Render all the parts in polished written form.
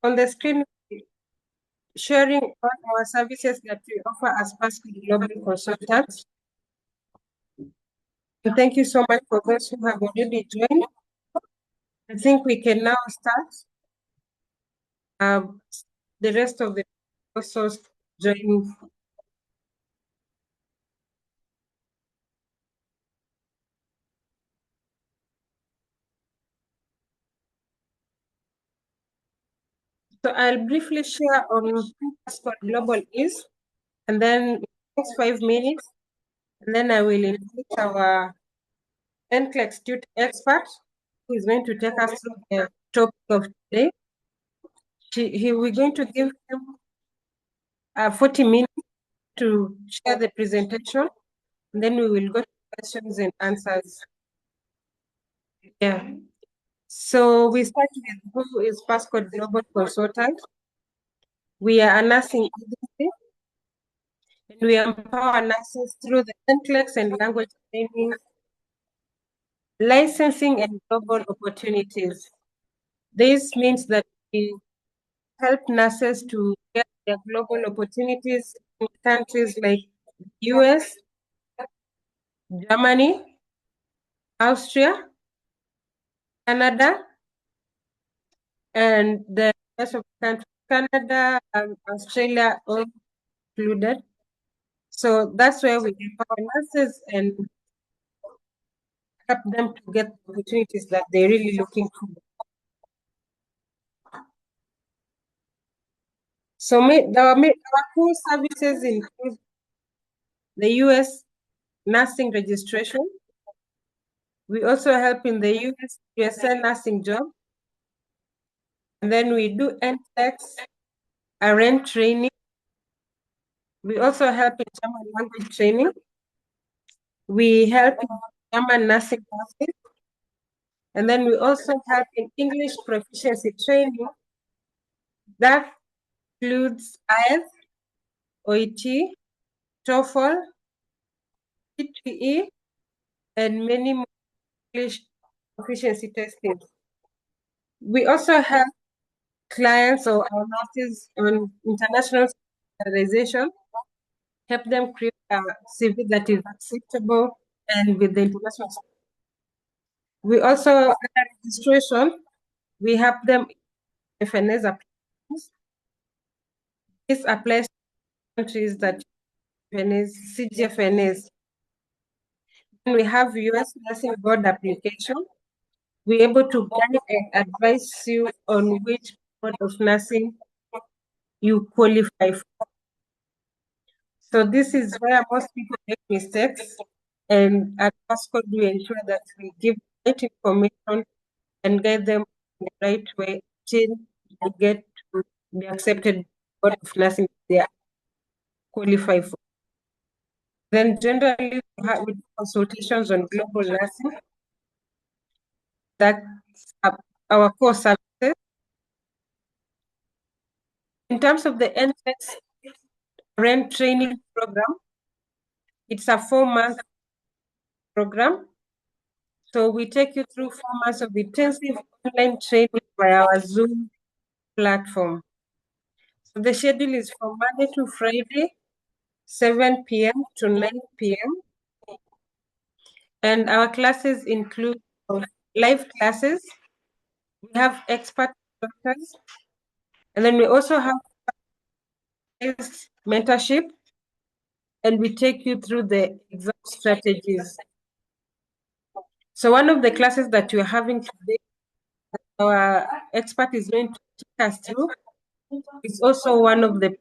On the screen, sharing all our services that we offer as Pascal Global Consultants. And thank you so much for those who have already joined. I think we can now start. The rest of the also join. So I'll briefly share on who Passport Global is, and then in the next 5 minutes, and then I will invite our Nclex student expert who is going to take us through the topic of today. We're going to give him 40 minutes to share the presentation, and then we will go to questions and answers. Yeah. So we start with who is Passport Global Consultant. We are a nursing agency, and we empower nurses through the Nclex and language training, licensing, and global opportunities. This means that we help nurses to get their global opportunities in countries like US, Germany, Austria, Canada, and the rest of the countries, Canada and Australia all included. So that's where we empower nurses and help them to get the opportunities that they're really looking for. So our core services include the US nursing registration. We also help in the USA nursing job. And then we do Nclex, RN training. We also help in German language training. We help in German nursing classes. And then we also help in English proficiency training. That includes IELTS, OET, TOEFL, CTE, and many more English proficiency testing. We also help clients or our nurses on international standardization, help them create a CV that is acceptable and with the international. We also, under registration, we help them FNS applications. This applies to countries that FNS, CGFNS. When we have US Nursing Board application, we're able to guide and advise you on which board of nursing you qualify for. So this is where most people make mistakes, and at Passport we ensure that we give the right information and guide them in the right way till they get to be accepted board of nursing they are qualified for. Then generally we do consultations on global nursing. That's our core services. In terms of the Nclex RN training program, it's a 4-month program. So we take you through 4 months of intensive online training by our Zoom platform. So the schedule is from Monday to Friday, 7 p.m. to 9 p.m. And our classes include live classes. We have expert doctors. And then we also have mentorship. And we take you through the exam strategies. So one of the classes that we're having today, our expert is going to take us through. It's also one of the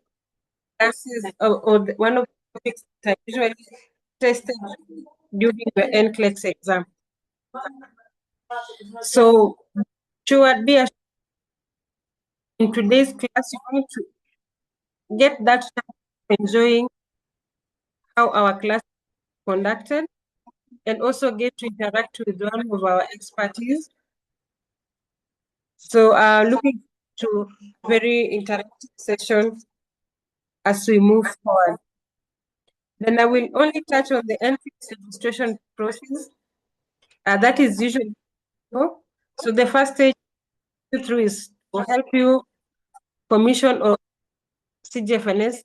classes or one of the topics that are usually tested during the Nclex exam. So sure, be assured, in today's class, you're going to get that enjoying how our class is conducted and also get to interact with one of our expertise. So looking to very interactive sessions as we move forward. Then I will only touch on the Nclex registration process. That is usually so the first stage through is to help you commission or CGFNS.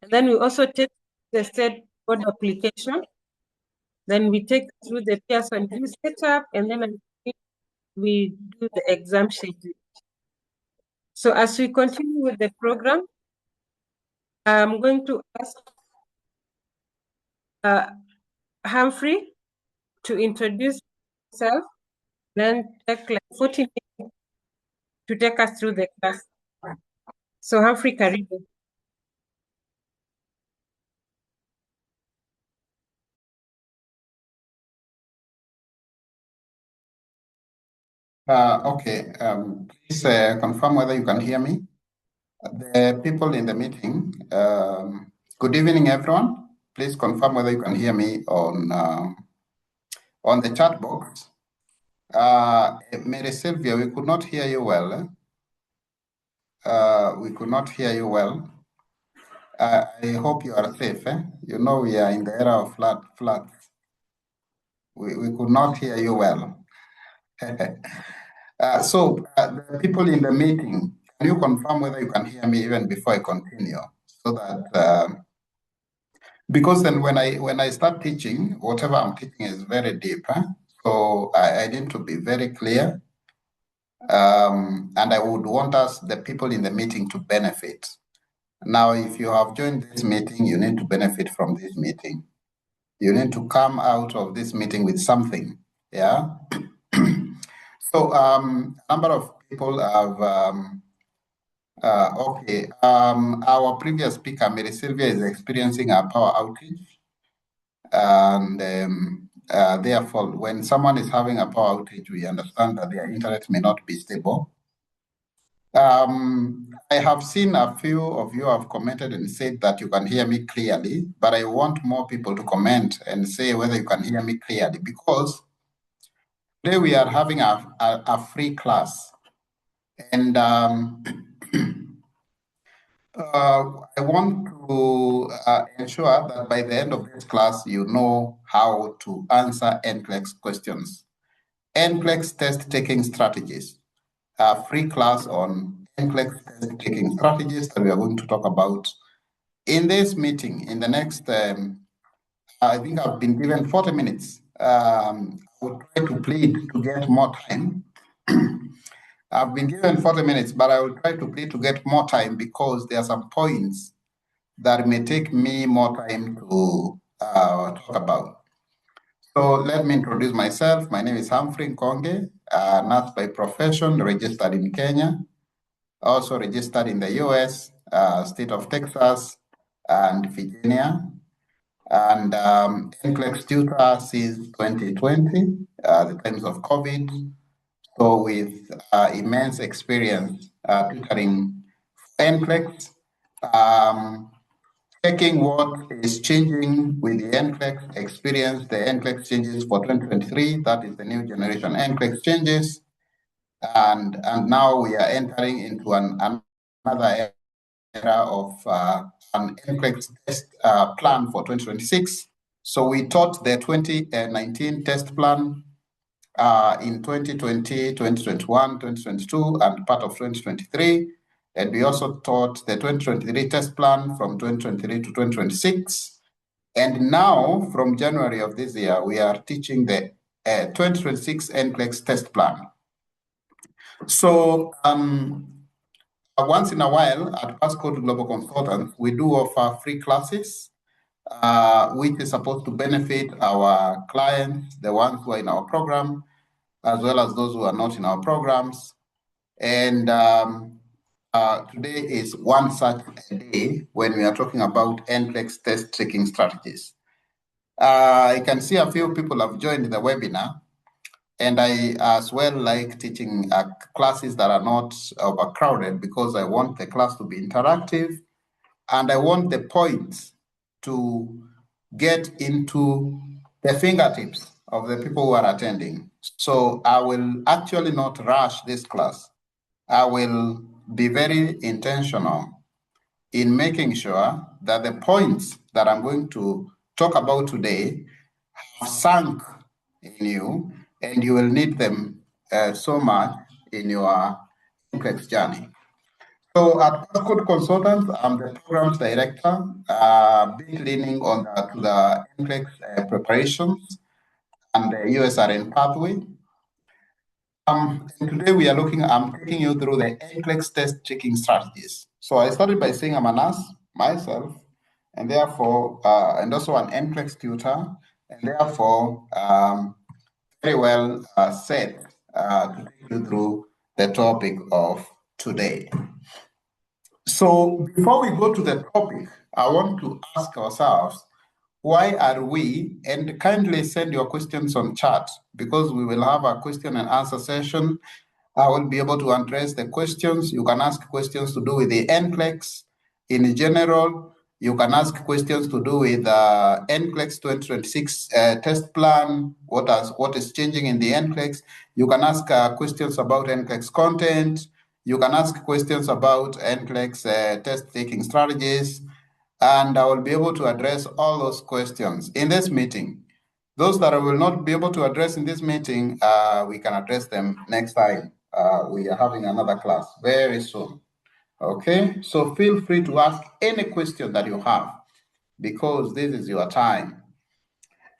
And then we also take the state board application. Then we take through the Pearson view setup, and then we do the exam schedule. So as we continue with the program, I'm going to ask Humphrey to introduce himself, then take like 40 minutes to take us through the class. So Humphrey, karibu. Okay, please confirm whether you can hear me. The people in the meeting, good evening, everyone. Please confirm whether you can hear me on the chat box. Mary Sylvia, we could not hear you well. We could not hear you well. I hope you are safe. You know we are in the era of floods. We could not hear you well. The people in the meeting, can you confirm whether you can hear me even before I continue? So that because then when I start teaching, whatever I'm teaching is very deep. So I need to be very clear. And I would want us, the people in the meeting, to benefit. Now, if you have joined this meeting, you need to benefit from this meeting. You need to come out of this meeting with something. Yeah. So a number of people have our previous speaker, Mary Sylvia, is experiencing a power outage. And therefore, when someone is having a power outage, we understand that their internet may not be stable. I have seen a few of you have commented and said that you can hear me clearly, but I want more people to comment and say whether you can hear me clearly, because today we are having a free class. And I want to ensure that by the end of this class, you know how to answer Nclex questions. Nclex test taking strategies. A free class on Nclex test taking strategies that we are going to talk about in this meeting. In the next, I think I've been given 40 minutes. I will try to plead to get more time. I've been given 40 minutes, but I will try to plead to get more time because there are some points that may take me more time to talk about. So let me introduce myself. My name is Humphery Nkonge, nurse by profession, registered in Kenya, also registered in the US, state of Texas, and Virginia, and Nclex tutor since 2020, the times of COVID. So with immense experience tutoring Nclex, checking what is changing with the Nclex experience, the Nclex changes for 2023, that is the new generation Nclex changes. And now we are entering into another era of an Nclex test plan for 2026. So we taught the 2019 test plan in 2020, 2021, 2022, and part of 2023. And we also taught the 2023 test plan from 2023 to 2026. And now, from January of this year, we are teaching the 2026 Nclex test plan. So once in a while at Passcode Global Consultants, we do offer free classes, which is supposed to benefit our clients, the ones who are in our program, as well as those who are not in our programs. And today is one such a day when we are talking about Nclex test taking strategies. I can see a few people have joined the webinar, and I as well like teaching classes that are not overcrowded because I want the class to be interactive and I want the points to get into the fingertips of the people who are attending. So I will actually not rush this class. I will be very intentional in making sure that the points that I'm going to talk about today have sunk in you, and you will need them so much in your Nclex journey. So at Passport Consultants, I'm the programs director, big leaning on the Nclex preparations and the USRN pathway. And today I'm taking you through the Nclex test checking strategies. So I started by saying I'm a nurse myself, and therefore, and also an Nclex tutor, and therefore, very well set to take you through the topic of today. So before we go to the topic, I want to ask ourselves, why are we, and kindly send your questions on chat because we will have a question and answer session. I will be able to address the questions. You can ask questions to do with the Nclex in general. You can ask questions to do with Nclex 2026 test plan, what is changing in the Nclex. You can ask questions about Nclex content. You can ask questions about Nclex test taking strategies, and I will be able to address all those questions in this meeting. Those that I will not be able to address in this meeting, we can address them next time. We are having another class very soon. Okay, so feel free to ask any question that you have because this is your time.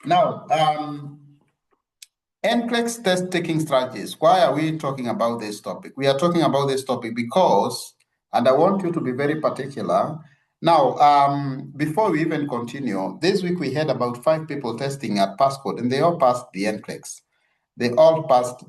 Now, Nclex test taking strategies. Why are we talking about this topic? We are talking about this topic because, and I want you to be very particular. Now, before we even continue, this week we had about 5 people testing at Passcode, and they all passed the Nclex. They all passed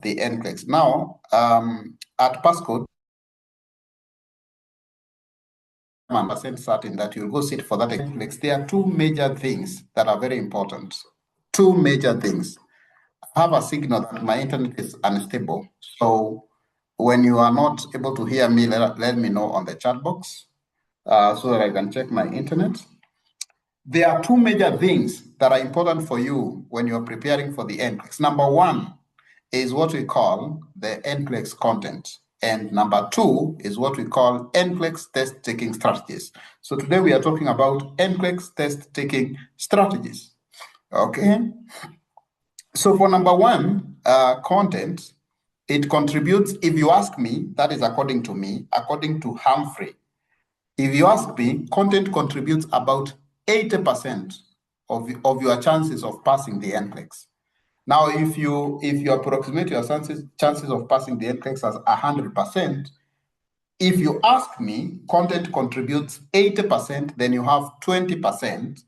the Nclex. Now, at Passcode, I'm percent certain that you'll go sit for that Nclex. There are 2 major things that are very important. 2 major things. I have a signal that my internet is unstable. So when you are not able to hear me, let me know on the chat box so that I can check my internet. There are 2 major things that are important for you when you're preparing for the Nclex. Number 1 is what we call the Nclex content. And number 2 is what we call Nclex test taking strategies. So today we are talking about Nclex test taking strategies. Okay. So for number 1, content, it contributes, if you ask me, that is according to me, according to Humphery. If you ask me, content contributes about 80% of your chances of passing the Nclex. Now, if you approximate your chances of passing the Nclex as 100%, if you ask me, content contributes 80%, then you have 20%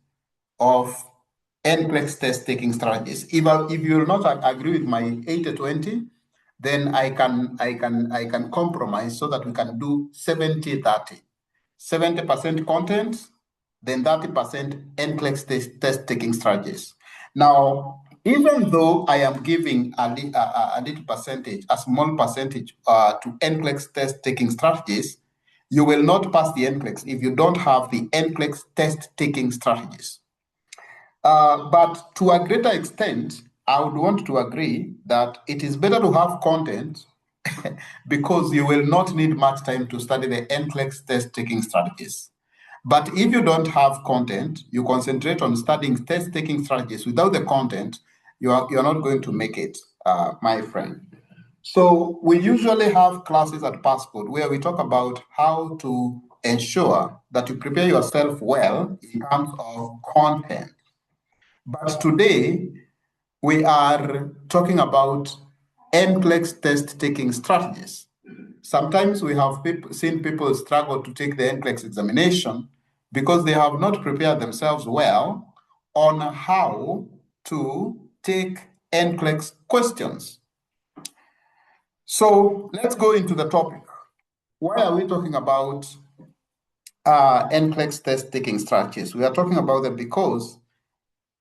of Nclex test taking strategies. If you will not agree with my 80-20, then I can compromise so that we can do 70-30. 70% content, then 30% Nclex test taking strategies. Now, even though I am giving a little percentage, a small percentage to Nclex test taking strategies, you will not pass the Nclex if you don't have the Nclex test taking strategies. But to a greater extent, I would want to agree that it is better to have content because you will not need much time to study the Nclex test taking strategies. But if you don't have content, you concentrate on studying test taking strategies without the content, you're not going to make it, my friend. So we usually have classes at Passport where we talk about how to ensure that you prepare yourself well in terms of content. But today, we are talking about Nclex test taking strategies. Sometimes we have seen people struggle to take the Nclex examination because they have not prepared themselves well on how to take Nclex questions. So let's go into the topic. Why are we talking about Nclex test taking strategies? We are talking about them because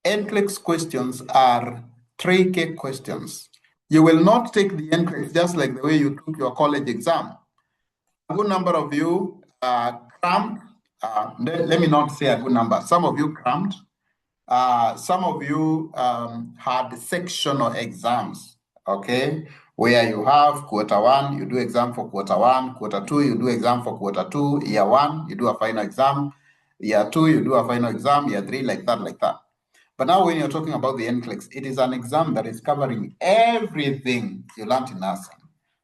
Nclex questions are tricky questions. You will not take the Nclex just like the way you took your college exam. A good number of you crammed. Let me not say a good number. Some of you crammed. Some of you had sectional exams, okay, where you have quarter 1, you do exam for quarter 1, quarter 2, you do exam for quarter 2, year 1, you do a final exam. Year 2, you do a final exam. Year 3, like that, like that. But now when you're talking about the Nclex, it is an exam that is covering everything you learned in nursing.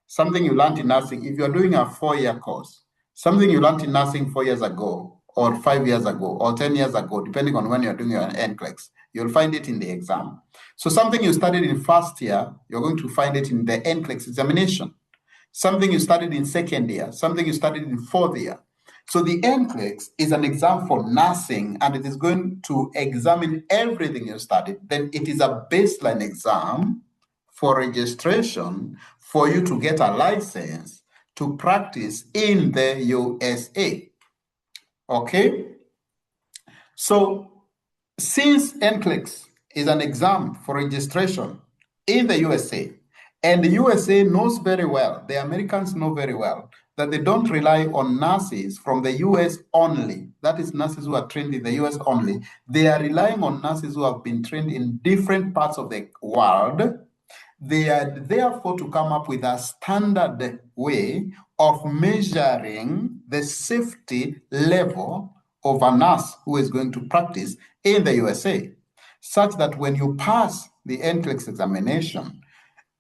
Something you learned in nursing, if you're doing a 4-year course, something you learned in nursing 4 years ago, or 5 years ago, or 10 years ago, depending on when you're doing your Nclex, you'll find it in the exam. So something you studied in first year, you're going to find it in the Nclex examination. Something you studied in second year, something you studied in fourth year. So the NCLEX is an exam for nursing, and it is going to examine everything you studied. Then it is a baseline exam for registration for you to get a license to practice in the USA. Okay? So since NCLEX is an exam for registration in the USA, and the USA knows very well, the Americans know very well, that they don't rely on nurses from the US only. That is, nurses who are trained in the US only. They are relying on nurses who have been trained in different parts of the world. They are therefore to come up with a standard way of measuring the safety level of a nurse who is going to practice in the USA, such that when you pass the NCLEX examination,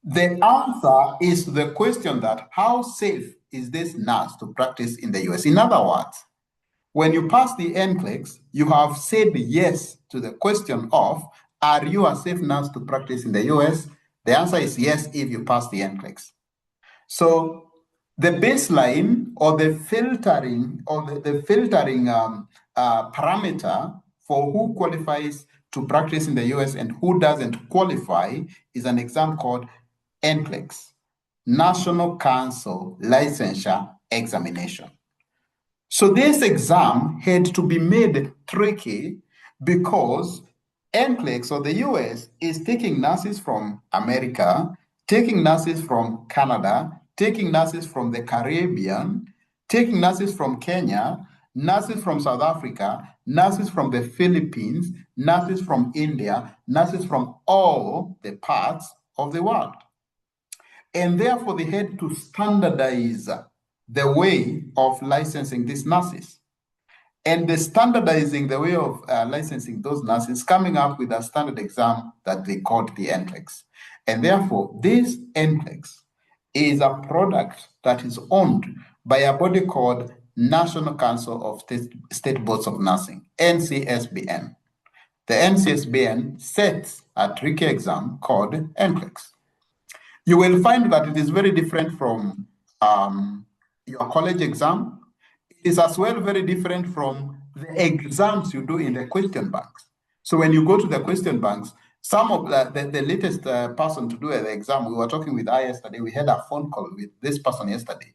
the answer is the question that how safe is this nurse to practice in the US? In other words, when you pass the NCLEX, you have said yes to the question of, are you a safe nurse to practice in the US? The answer is yes if you pass the NCLEX. So the baseline or the filtering parameter for who qualifies to practice in the US and who doesn't qualify is an exam called NCLEX, National Council Licensure Examination. So this exam had to be made tricky because NCLEX or the US is taking nurses from America, taking nurses from Canada, taking nurses from the Caribbean, taking nurses from Kenya, nurses from South Africa, nurses from the Philippines, nurses from India, nurses from all the parts of the world. And therefore, they had to standardize the way of licensing these nurses. And the standardizing the way of licensing those nurses, coming up with a standard exam that they called the Nclex. And therefore, this Nclex is a product that is owned by a body called National Council of State Boards of Nursing, NCSBN. The NCSBN sets a tricky exam called Nclex. You will find that it is very different from your college exam. It is as well very different from the exams you do in the question banks. So when you go to the question banks, some of the latest person to do the exam, we were talking with her yesterday, we had a phone call with this person yesterday.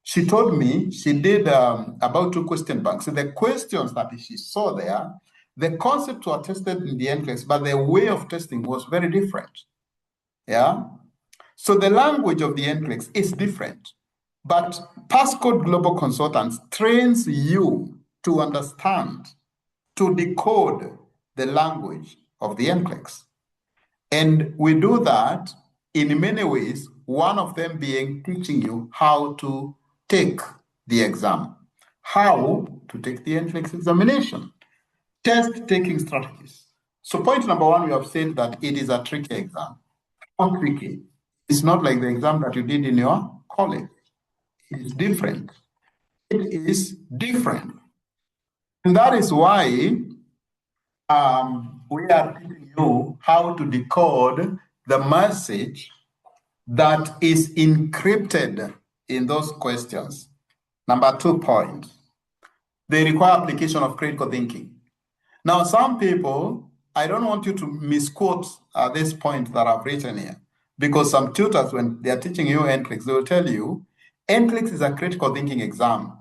She told me she did about 2 question banks. So the questions that she saw there, the concepts were tested in the NCLEX, but the way of testing was very different. Yeah. So the language of the NCLEX is different, but Passcode Global Consultants trains you to understand, to decode the language of the NCLEX. And we do that in many ways, one of them being teaching you how to take the exam, how to take the NCLEX examination, test taking strategies. So point number 1, we have said that it is a tricky exam. How tricky? It's not like the exam that you did in your college. It is different. It is different. And that is why we are teaching you how to decode the message that is encrypted in those questions. Number 2 point, they require application of critical thinking. Now, some people, I don't want you to misquote this point that I've written here, because some tutors, when they are teaching you Nclex, they will tell you Nclex is a critical thinking exam.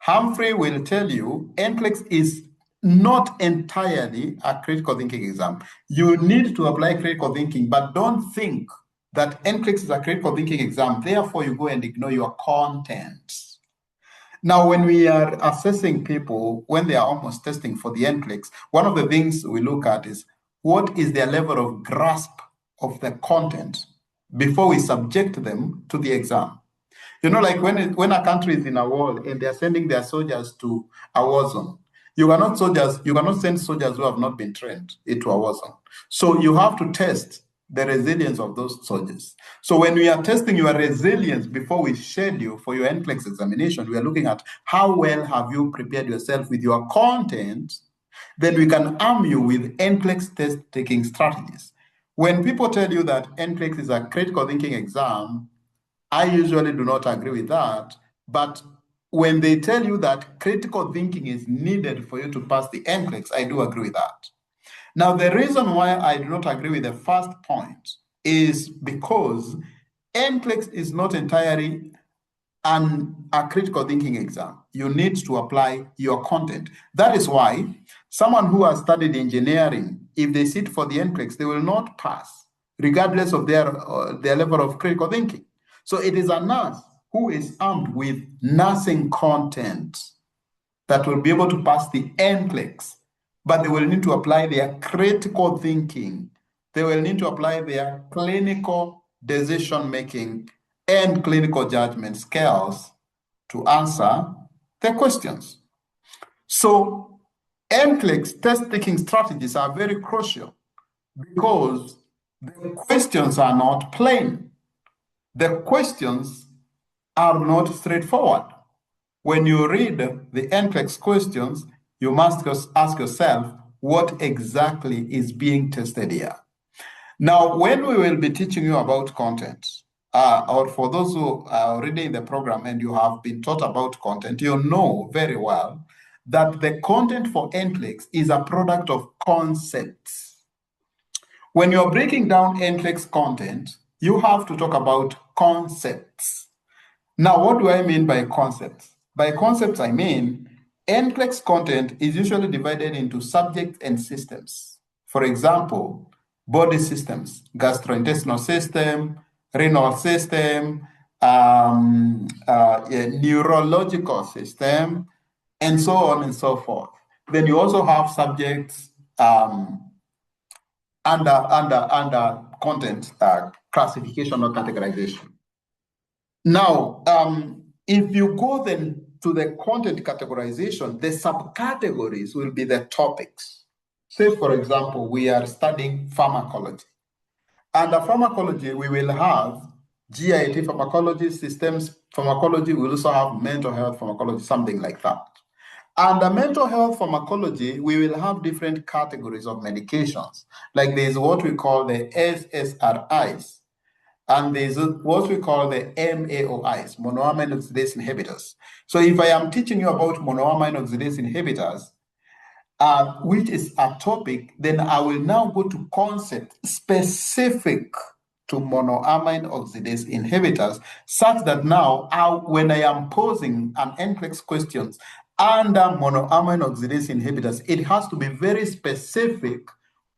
Humphery will tell you Nclex is not entirely a critical thinking exam. You need to apply critical thinking, but don't think that Nclex is a critical thinking exam. Therefore, you go and ignore your content. Now, when we are assessing people, when they are almost testing for the Nclex, one of the things we look at is what is their level of grasp of the content before we subject them to the exam. You know, like when a country is in a war and they're sending their soldiers to a war zone, You cannot send soldiers who have not been trained into a war zone. So you have to test the resilience of those soldiers. So when we are testing your resilience before we schedule for your NCLEX examination, we are looking at how well have you prepared yourself with your content. Then we can arm you with NCLEX test taking strategies. When people tell you that NCLEX is a critical thinking exam, I usually do not agree with that. But when they tell you that critical thinking is needed for you to pass the NCLEX, I do agree with that. Now, the reason why I do not agree with the first point is because NCLEX is not entirely a critical thinking exam. You need to apply your content. That is why someone who has studied engineering, if they sit for the NCLEX, they will not pass, regardless of their level of critical thinking. So it is a nurse who is armed with nursing content that will be able to pass the NCLEX, but they will need to apply their critical thinking. They will need to apply their clinical decision making and clinical judgment skills to answer the questions. So NCLEX test taking strategies are very crucial because the questions are not plain. The questions are not straightforward. When you read the NCLEX questions, you must ask yourself what exactly is being tested here. Now, when we will be teaching you about content, or for those who are already in the program and you have been taught about content, you know very well that the content for NCLEX is a product of concepts. When you're breaking down NCLEX content, you have to talk about concepts. Now, what do I mean by concepts? By concepts, I mean NCLEX content is usually divided into subjects and systems. For example, body systems, gastrointestinal system, renal system, neurological system, and so on and so forth. Then you also have subjects under content classification or categorization. Now, if you go then to the content categorization, the subcategories will be the topics. Say, for example, we are studying pharmacology. Under pharmacology, we will have GIT pharmacology, systems pharmacology, we will also have mental health pharmacology, something like that. Under mental health pharmacology, we will have different categories of medications. Like there's what we call the SSRIs, and there's what we call the MAOIs, monoamine oxidase inhibitors. So if I am teaching you about monoamine oxidase inhibitors, which is a topic, then I will now go to concept specific to monoamine oxidase inhibitors, such that now when I am posing an NCLEX questions under monoamine oxidase inhibitors, it has to be very specific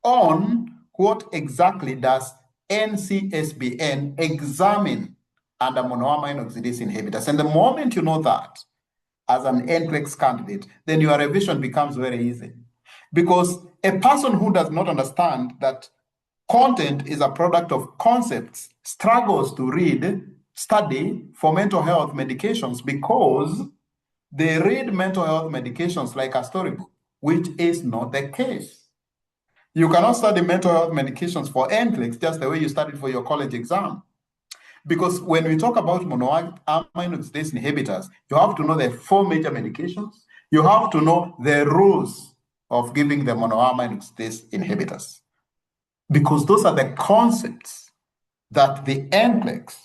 on what exactly does NCSBN examine under monoamine oxidase inhibitors. And the moment you know that, as an NCLEX candidate, then your revision becomes very easy. Because a person who does not understand that content is a product of concepts struggles to study for mental health medications because they read mental health medications like a storybook, which is not the case. You cannot study mental health medications for NCLEX just the way you studied for your college exam. Because when we talk about monoamine oxidase inhibitors, you have to know the 4 major medications. You have to know the rules of giving the monoamine oxidase inhibitors. Because those are the concepts that the NCLEX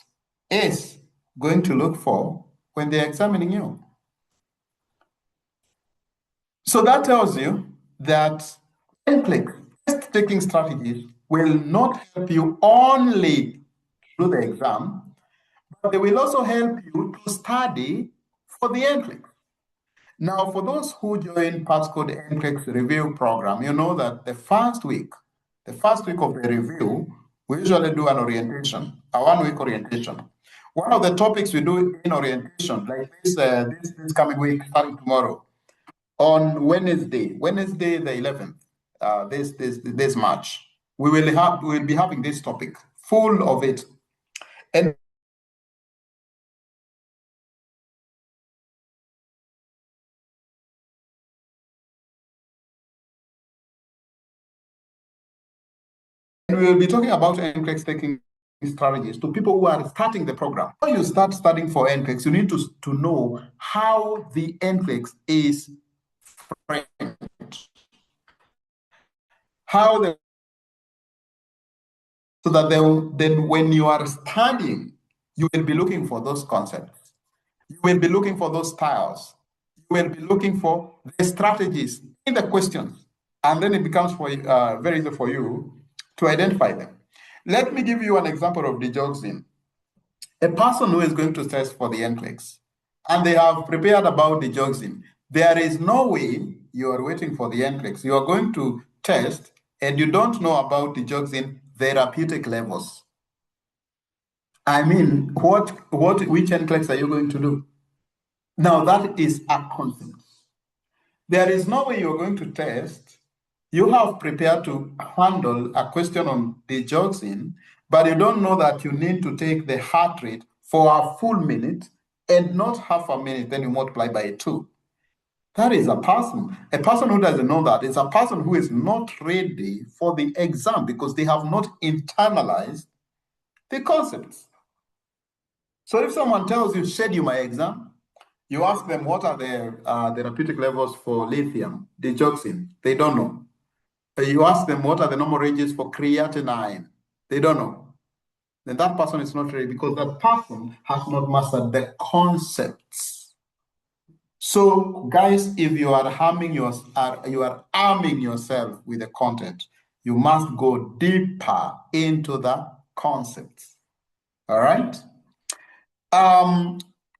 is going to look for when they're examining you. So that tells you that NCLEX test-taking strategies will not help you only through the exam, but they will also help you to study for the NCLEX. Now, for those who join Passcode NCLEX review program, you know that the first week of the review, we usually do an orientation, a 1-week orientation. One of the topics we do in orientation, like this coming week, starting tomorrow, on Wednesday the 11th, this March, we'll be having this topic, full of it. And we will be talking about Nclex taking strategies to people who are starting the program. When you start studying for Nclex, you need to know how the Nclex is framed, how the so that then when you are studying, you will be looking for those concepts. You will be looking for those styles. You will be looking for the strategies in the questions. And then it becomes very easy for you to identify them. Let me give you an example of digoxin. A person who is going to test for the Nclex, and they have prepared about digoxin, there is no way you are waiting for the Nclex. You are going to test and you don't know about digoxin therapeutic levels. I mean, which Nclex are you going to do? Now that is a concept. There is no way you're going to test. You have prepared to handle a question on digoxin, but you don't know that you need to take the heart rate for a full minute and not half a minute, then you multiply by 2. That is a person. A person who doesn't know that is a person who is not ready for the exam because they have not internalized the concepts. So if someone tells you, schedule my exam, you ask them what are their therapeutic levels for lithium, digoxin, they don't know. You ask them what are the normal ranges for creatinine, they don't know. Then that person is not ready because that person has not mastered the concepts. So, guys, if you are you are arming yourself with the content, you must go deeper into the concepts. All right.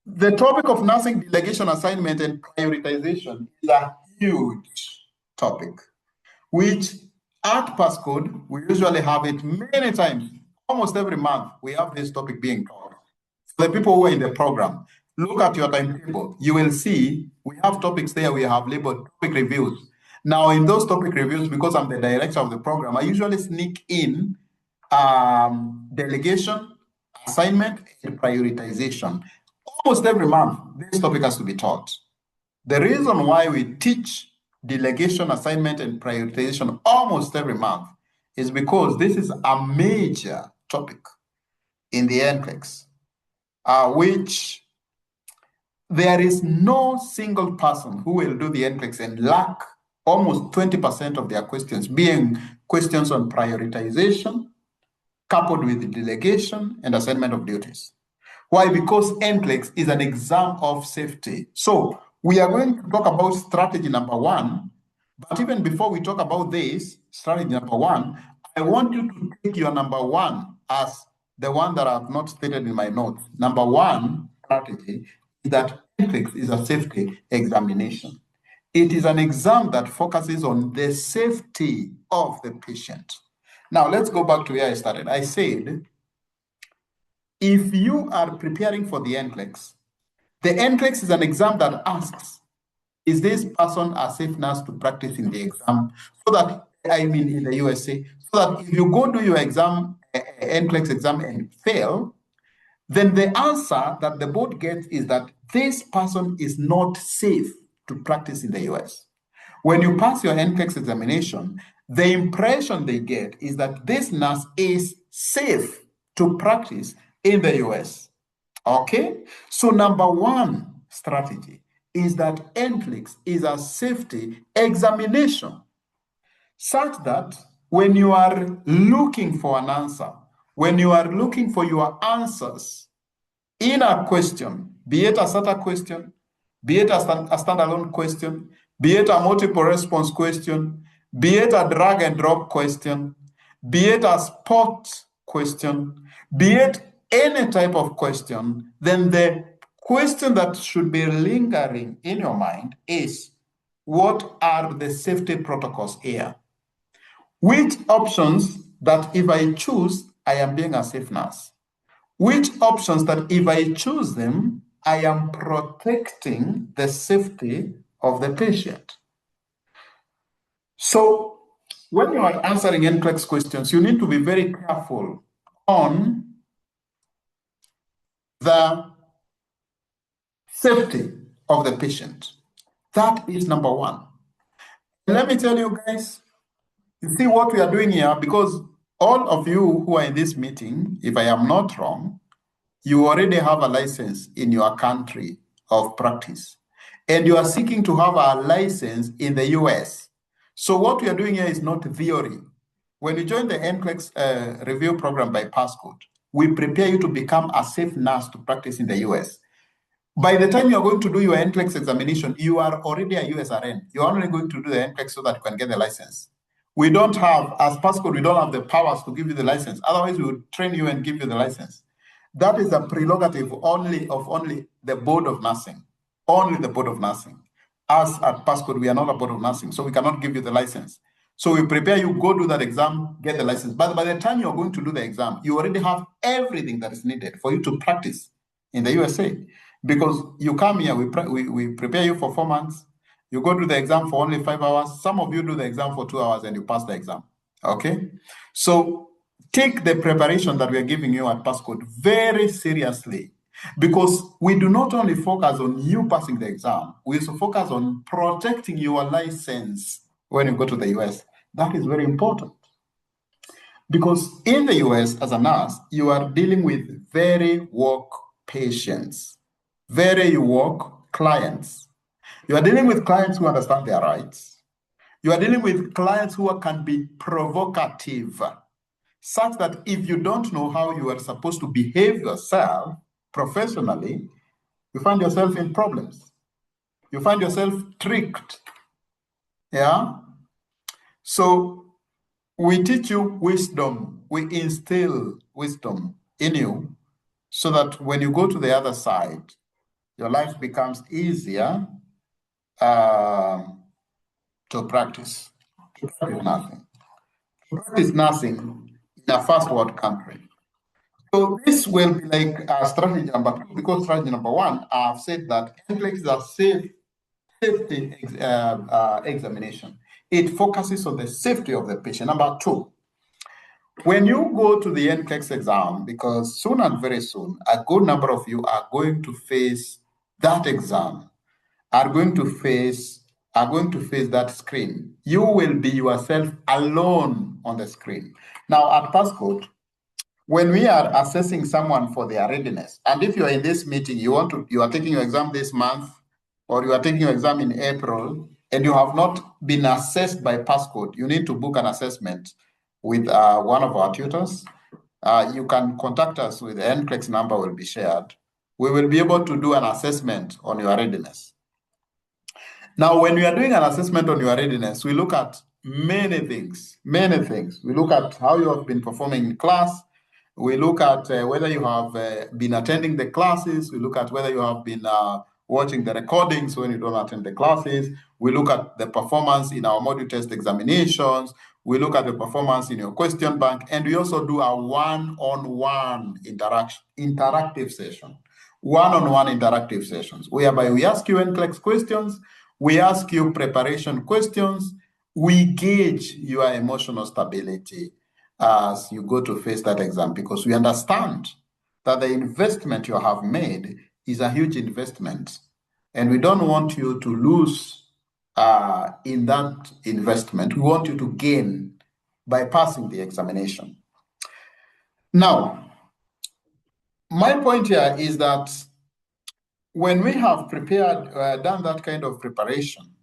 The topic of nursing delegation, assignment, and prioritization is a huge topic, which at Passcode, we usually have it many times. Almost every month, we have this topic being taught. For the people who are in the program, look at your timetable. You will see we have topics there we have labeled topic reviews. Now, in those topic reviews, because I'm the director of the program, I usually sneak in delegation, assignment, and prioritization. Almost every month, this topic has to be taught. The reason why we teach delegation, assignment, and prioritization almost every month is because this is a major topic in the Nclex, which there is no single person who will do the Nclex and lack almost 20% of their questions being questions on prioritization, coupled with delegation and assignment of duties. Why? Because Nclex is an exam of safety. So we are going to talk about strategy number 1, but even before we talk about this, strategy number 1, I want you to take your number 1 as the one that I have not stated in my notes. Number 1 strategy is that Nclex is a safety examination. It is an exam that focuses on the safety of the patient. Now, let's go back to where I started. I said, if you are preparing for the Nclex, the Nclex is an exam that asks, is this person a safe nurse to practice in the exam? So that, I mean, in the USA, so that if you go do your exam, Nclex exam and fail, then the answer that the board gets is that this person is not safe to practice in the US. When you pass your Nclex examination, the impression they get is that this nurse is safe to practice in the US. Okay? So number 1 strategy is that Nclex is a safety examination, such that when you are looking for an answer, when you are looking for your answers in a question, be it a SATA question, be it a standalone question, be it a multiple response question, be it a drag and drop question, be it a spot question, be it any type of question, then the question that should be lingering in your mind is, what are the safety protocols here? Which options that if I choose, I am being a safe nurse? Which options that if I choose them, I am protecting the safety of the patient? So when you are answering Nclex questions, you need to be very careful on the safety of the patient. That is number 1. Let me tell you guys, you see what we are doing here, because all of you who are in this meeting, if I am not wrong, you already have a license in your country of practice, and you are seeking to have a license in the US. So what we are doing here is not theory. When you join the Nclex review program by Passcode, we prepare you to become a safe nurse to practice in the US. By the time you are going to do your Nclex examination, you are already a USRN. You are only going to do the Nclex so that you can get the license. We don't have, as Passcode, we don't have the powers to give you the license. Otherwise, we would train you and give you the license. That is a prerogative only of the Board of Nursing, only the Board of Nursing. Us at Passcode, we are not a Board of Nursing, so we cannot give you the license. So we prepare you, go do that exam, get the license. But by the time you're going to do the exam, you already have everything that is needed for you to practice in the USA. Because you come here, we prepare you for 4 months, you go to the exam for only 5 hours. Some of you do the exam for 2 hours and you pass the exam, okay? So take the preparation that we are giving you at Passcode very seriously, because we do not only focus on you passing the exam, we also focus on protecting your license when you go to the US. That is very important. Because in the US, as a nurse, you are dealing with very work patients, very work clients. You are dealing with clients who understand their rights. You are dealing with clients who can be provocative, such that if you don't know how you are supposed to behave yourself professionally, you find yourself in problems. You find yourself tricked. Yeah? So we teach you wisdom. We instill wisdom in you so that when you go to the other side, your life becomes easier to practice. To practice nothing. To practice nothing in a first world country. So this will be like strategy number 2, because strategy number 1, I've said that Nclex is a safety examination. It focuses on the safety of the patient. Number 2, when you go to the Nclex exam, because soon and very soon, a good number of you are going to face that exam, are going to face that screen. You will be yourself alone on the screen. Now at Passcode, when we are assessing someone for their readiness, and if you are in this meeting, you are taking your exam this month, or you are taking your exam in April, and you have not been assessed by Passcode, you need to book an assessment with one of our tutors. You can contact us with the Nclex number will be shared. We will be able to do an assessment on your readiness. Now, when we are doing an assessment on your readiness, we look at many things, many things. We look at how you have been performing in class. We look at whether you have been attending the classes. We look at whether you have been watching the recordings when you don't attend the classes. We look at the performance in our module test examinations. We look at the performance in your question bank. And we also do a one-on-one interactive session. One-on-one interactive sessions, whereby we ask you Nclex questions, we ask you preparation questions, we gauge your emotional stability as you go to face that exam, because we understand that the investment you have made is a huge investment, and we don't want you to lose in that investment. We want you to gain by passing the examination. Now, my point here is that when we have prepared, done that kind of preparation,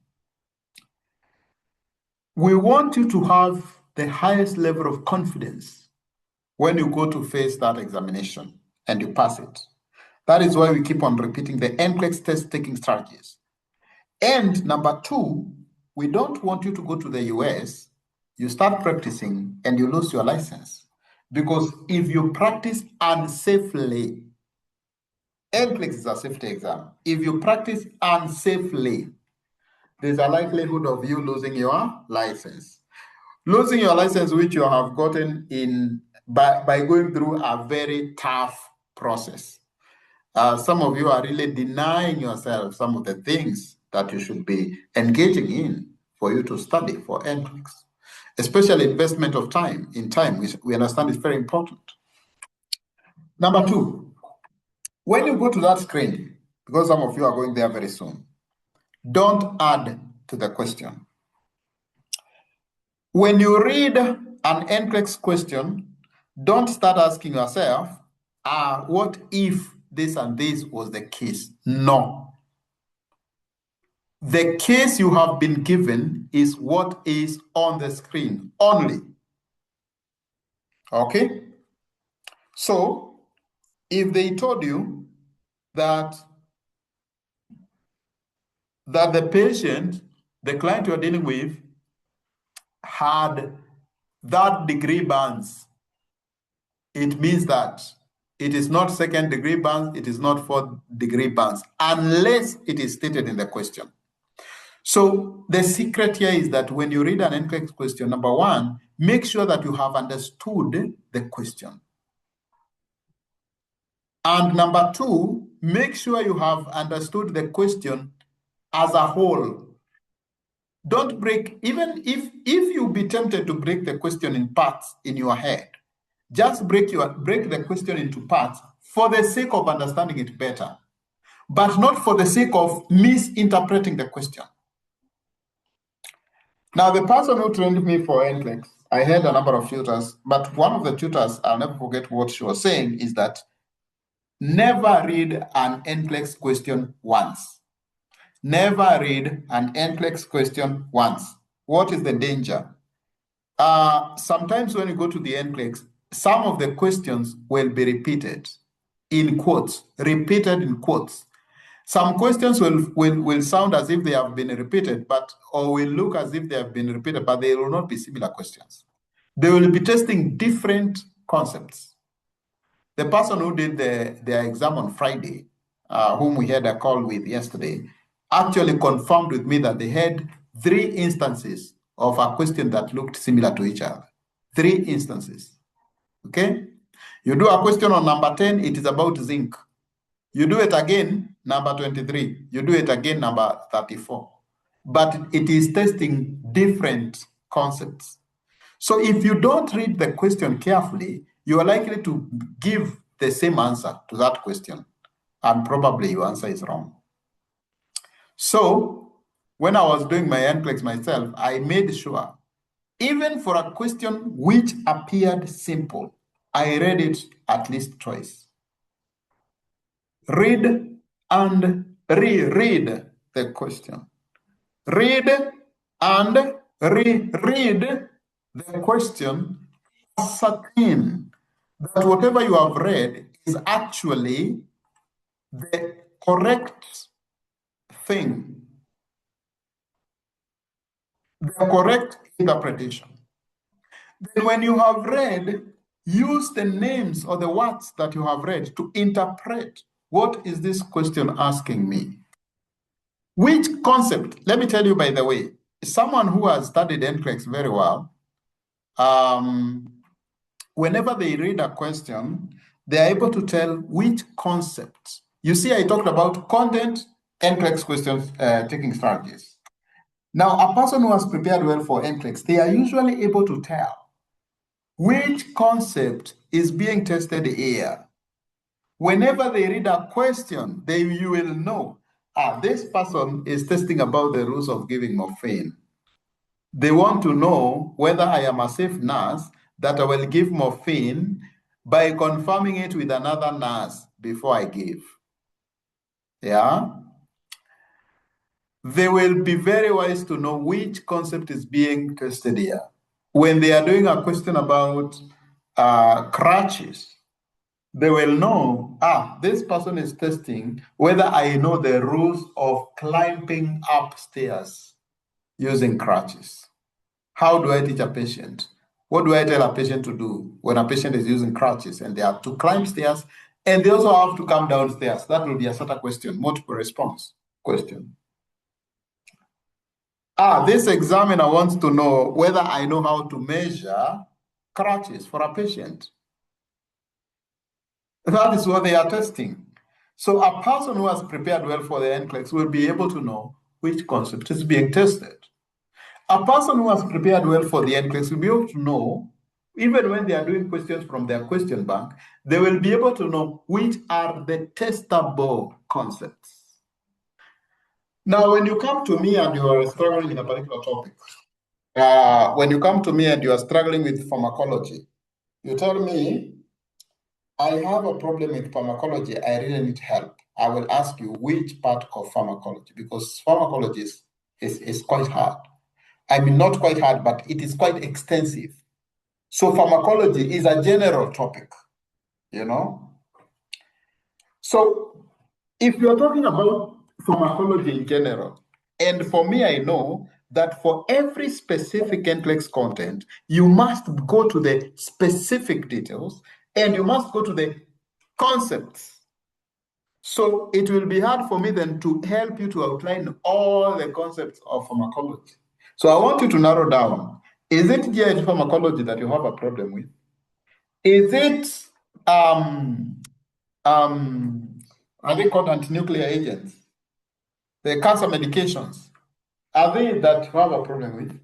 we want you to have the highest level of confidence when you go to face that examination and you pass it. That is why we keep on repeating the Nclex test taking strategies. And number 2, we don't want you to go to the US, you start practicing and you lose your license. Because if you practice unsafely, Nclex is a safety exam. If you practice unsafely, there's a likelihood of you losing your license. Losing your license, which you have gotten in by going through a very tough process. Some of you are really denying yourself some of the things that you should be engaging in for you to study for Nclex, especially investment of time. In time, we understand is very important. Number 2, when you go to that screen, because some of you are going there very soon, don't add to the question. When you read an Nclex question, don't start asking yourself, what if this and this was the case? No. The case you have been given is what is on the screen only. Okay? So, if they told you that the patient, the client you're dealing with, had that degree burns, it means that it is not second degree burns, it is not fourth degree burns, unless it is stated in the question. So the secret here is that when you read an Nclex question, number one, make sure that you have understood the question. And number two, make sure you have understood the question as a whole. Don't break, even if you be tempted to break the question in parts in your head, just break the question into parts for the sake of understanding it better, but not for the sake of misinterpreting the question. Now, the person who trained me for Nclex, I had a number of tutors, but one of the tutors, I'll never forget what she was saying, is that never read an Nclex question once. Never read an Nclex question once. What is the danger? Sometimes when you go to the Nclex, some of the questions will be repeated in quotes, repeated in quotes. Some questions will sound as if they have been repeated, or will look as if they have been repeated, but they will not be similar questions. They will be testing different concepts. The person who did their exam on Friday, whom we had a call with yesterday, actually confirmed with me that they had 3 instances of a question that looked similar to each other. 3 instances. Okay? You do a question on number 10, it is about zinc. You do it again, number 23. You do it again, number 34. But it is testing different concepts. So if you don't read the question carefully, you are likely to give the same answer to that question, and probably your answer is wrong. So when I was doing my Nclex myself, I made sure, even for a question which appeared simple, I read it at least twice. Read and reread the question. Read and reread the question. Ascertain that whatever you have read is actually the correct thing, the correct interpretation. Then when you have read, use the names or the words that you have read to interpret. What is this question asking me? Which concept? Let me tell you, by the way, someone who has studied Nclex very well, whenever they read a question, they are able to tell which concept. You see, I talked about content, Nclex questions, taking strategies. Now, a person who has prepared well for Nclex, they are usually able to tell which concept is being tested here. Whenever they read a question, you will know, this person is testing about the rules of giving morphine. They want to know whether I am a safe nurse that I will give morphine by confirming it with another nurse before I give. Yeah? They will be very wise to know which concept is being tested here. When they are doing a question about crutches, they will know, this person is testing whether I know the rules of climbing upstairs using crutches. How do I teach a patient? What do I tell a patient to do when a patient is using crutches and they have to climb stairs and they also have to come downstairs? That will be a SATA question, multiple response question. This examiner wants to know whether I know how to measure crutches for a patient. That is what they are testing. So a person who has prepared well for the Nclex will be able to know which concept is being tested. A person who has prepared well for the Nclex will be able to know, even when they are doing questions from their question bank, they will be able to know which are the testable concepts. Now, when you come to me and you are struggling in a particular topic, When you come to me and you are struggling with pharmacology, you tell me, I have a problem with pharmacology, I really need help. I will ask you which part of pharmacology, because pharmacology is quite hard. I mean, not quite hard, but it is quite extensive. So pharmacology is a general topic, you know. So if you're talking about pharmacology in general, and for me, I know that for every specific Nclex content, you must go to the specific details and you must go to the concepts. So it will be hard for me then to help you to outline all the concepts of pharmacology. So I want you to narrow down. Is it GI pharmacology that you have a problem with? Is it are they called anti-nuclear agents? The cancer medications, are they that you have a problem with?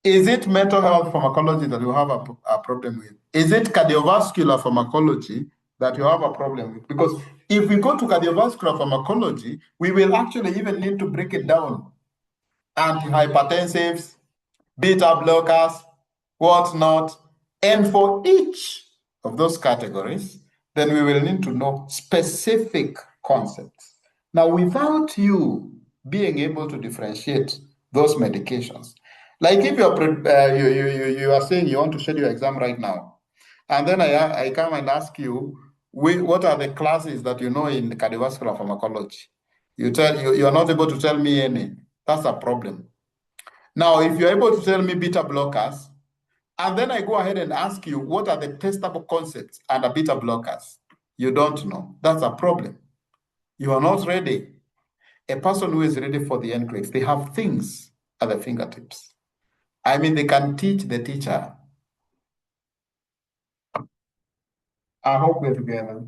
Is it mental health pharmacology that you have a problem with? Is it cardiovascular pharmacology that you have a problem with? Because if we go to cardiovascular pharmacology, we will actually even need to break it down. Antihypertensives, beta blockers, whatnot. And for each of those categories, then we will need to know specific concepts. Now, without you being able to differentiate those medications, like if you are saying you want to schedule your exam right now, and then I come and ask you, what are the classes that you know in cardiovascular pharmacology? You are not able to tell me any. That's a problem. Now, if you're able to tell me beta blockers, and then I go ahead and ask you, what are the testable concepts under beta blockers? You don't know. That's a problem. You are not ready. A person who is ready for the Nclex, they have things at their fingertips. I mean, they can teach the teacher. I hope we're together.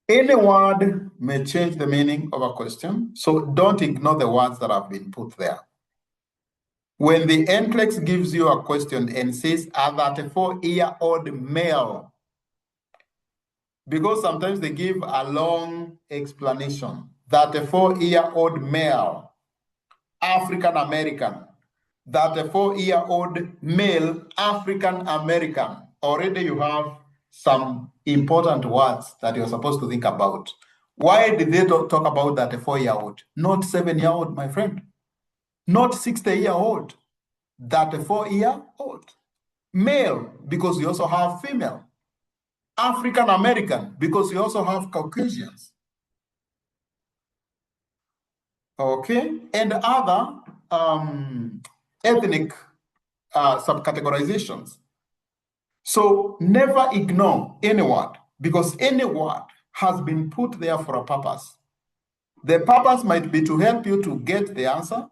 Any word may change the meaning of a question, so don't ignore the words that have been put there. When the Nclex gives you a question and says, a 34-year-old male, because sometimes they give a long explanation, 34-year-old male, African American, 34-year-old male, African American. Already you have some important words that you're supposed to think about. Why did they talk about 34-year-old? Not 7-year-old, my friend. Not 60-year-old. 34-year-old. Male, because you also have female. African American, because you also have Caucasians. Okay, and other ethnic subcategorizations. So never ignore any word, because any word has been put there for a purpose. The purpose might be to help you to get the answer,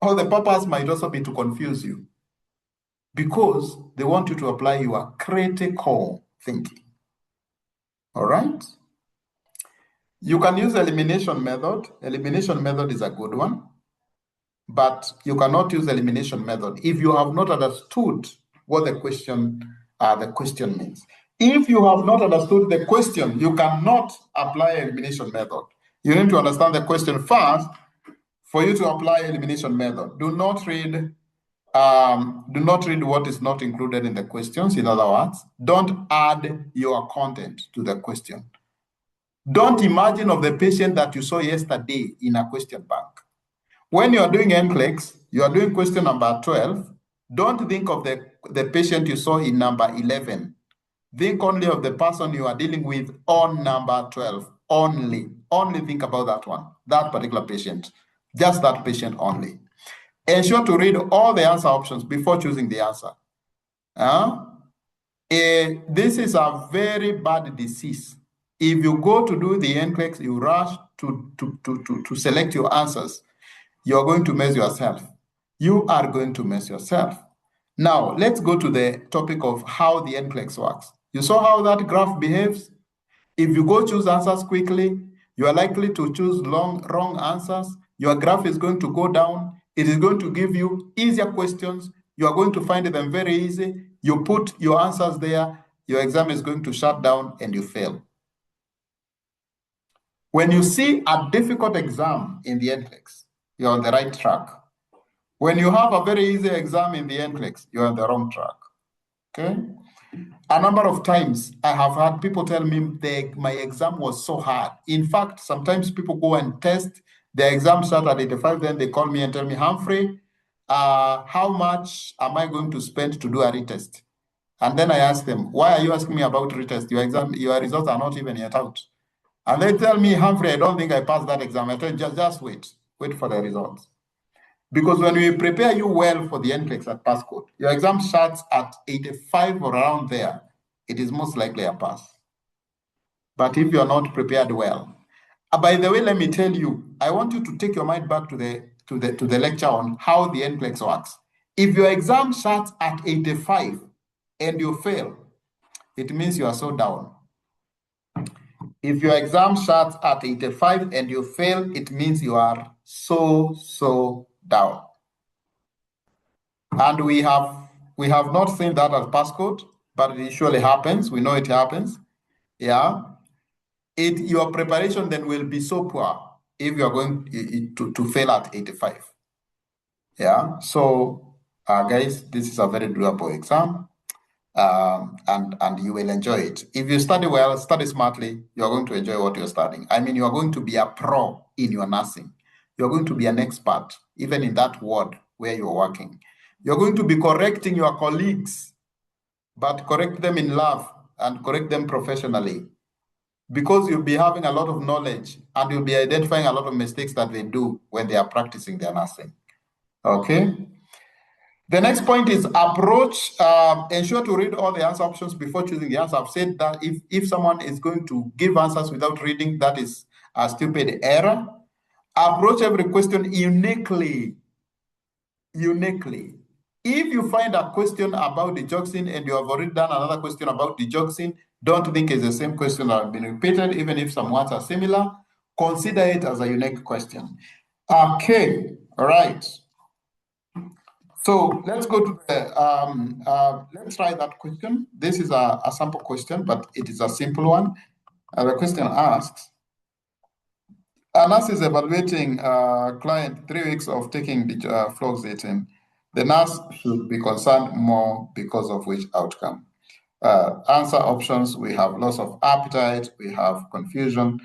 or the purpose might also be to confuse you, because they want you to apply your critical thinking. All right? You can use elimination method. Elimination method is a good one, but you cannot use elimination method if you have not understood what the question means. If you have not understood the question, you cannot apply elimination method. You need to understand the question first for you to apply elimination method. Do not read what is not included in the questions. In other words, don't add your content to the question. Don't imagine of the patient that you saw yesterday in a question bank. When you are doing Nclex, you are doing question number 12. Don't think of the patient you saw in number 11. Think only of the person you are dealing with on number 12. Only think about that one, that particular patient, just that patient only. Ensure to read all the answer options before choosing the answer. This is a very bad disease. If you go to do the Nclex, you rush to select your answers, you're going to mess yourself. You are going to mess yourself. Now, let's go to the topic of how the Nclex works. You saw how that graph behaves? If you go choose answers quickly, you are likely to choose wrong answers. Your graph is going to go down. It is going to give you easier questions. You are going to find them very easy. You put your answers there, your exam is going to shut down and you fail. When you see a difficult exam in the Nclex, you're on the right track. When you have a very easy exam in the Nclex, you're on the wrong track. Okay? A number of times I have had people tell me my exam was so hard. In fact, sometimes people go and test their exam start at 85, then they call me and tell me, Humphrey, how much am I going to spend to do a retest? And then I ask them, why are you asking me about retest? Your results are not even yet out. And they tell me, Humphrey, I don't think I passed that exam. I tell them, just wait for the results. Because when we prepare you well for the NCLEX at passcode, your exam starts at 85 or around there, it is most likely a pass. But if you are not prepared well, by the way, let me tell you, I want you to take your mind back to the lecture on how the NCLEX works. If your exam starts at 85 and you fail, it means you are so down. If your exam starts at 85 and you fail, it means you are so down. And we have not seen that as passcode, but it usually happens. We know it happens. Yeah. Your preparation then will be so poor if you are going to fail at 85. Yeah. So guys, this is a very doable exam. And you will enjoy it. If you study well, study smartly, you're going to enjoy what you're studying. I mean, you're going to be a pro in your nursing. You're going to be an expert, even in that ward where you're working. You're going to be correcting your colleagues, but correct them in love and correct them professionally, because you'll be having a lot of knowledge and you'll be identifying a lot of mistakes that they do when they are practicing their nursing. Okay? The next point is approach. Ensure to read all the answer options before choosing the answer. I've said that if someone is going to give answers without reading, that is a stupid error. Approach every question uniquely. Uniquely. If you find a question about the digoxin and you have already done another question about the digoxin, don't think it's the same question that has been repeated, even if some words are similar. Consider it as a unique question. Okay, all right. So let's go to let's try that question. This is a sample question, but it is a simple one. The question asks, a nurse is evaluating client 3 weeks of taking the fluoxetine. The nurse should be concerned more because of which outcome? Answer options, we have loss of appetite, we have confusion,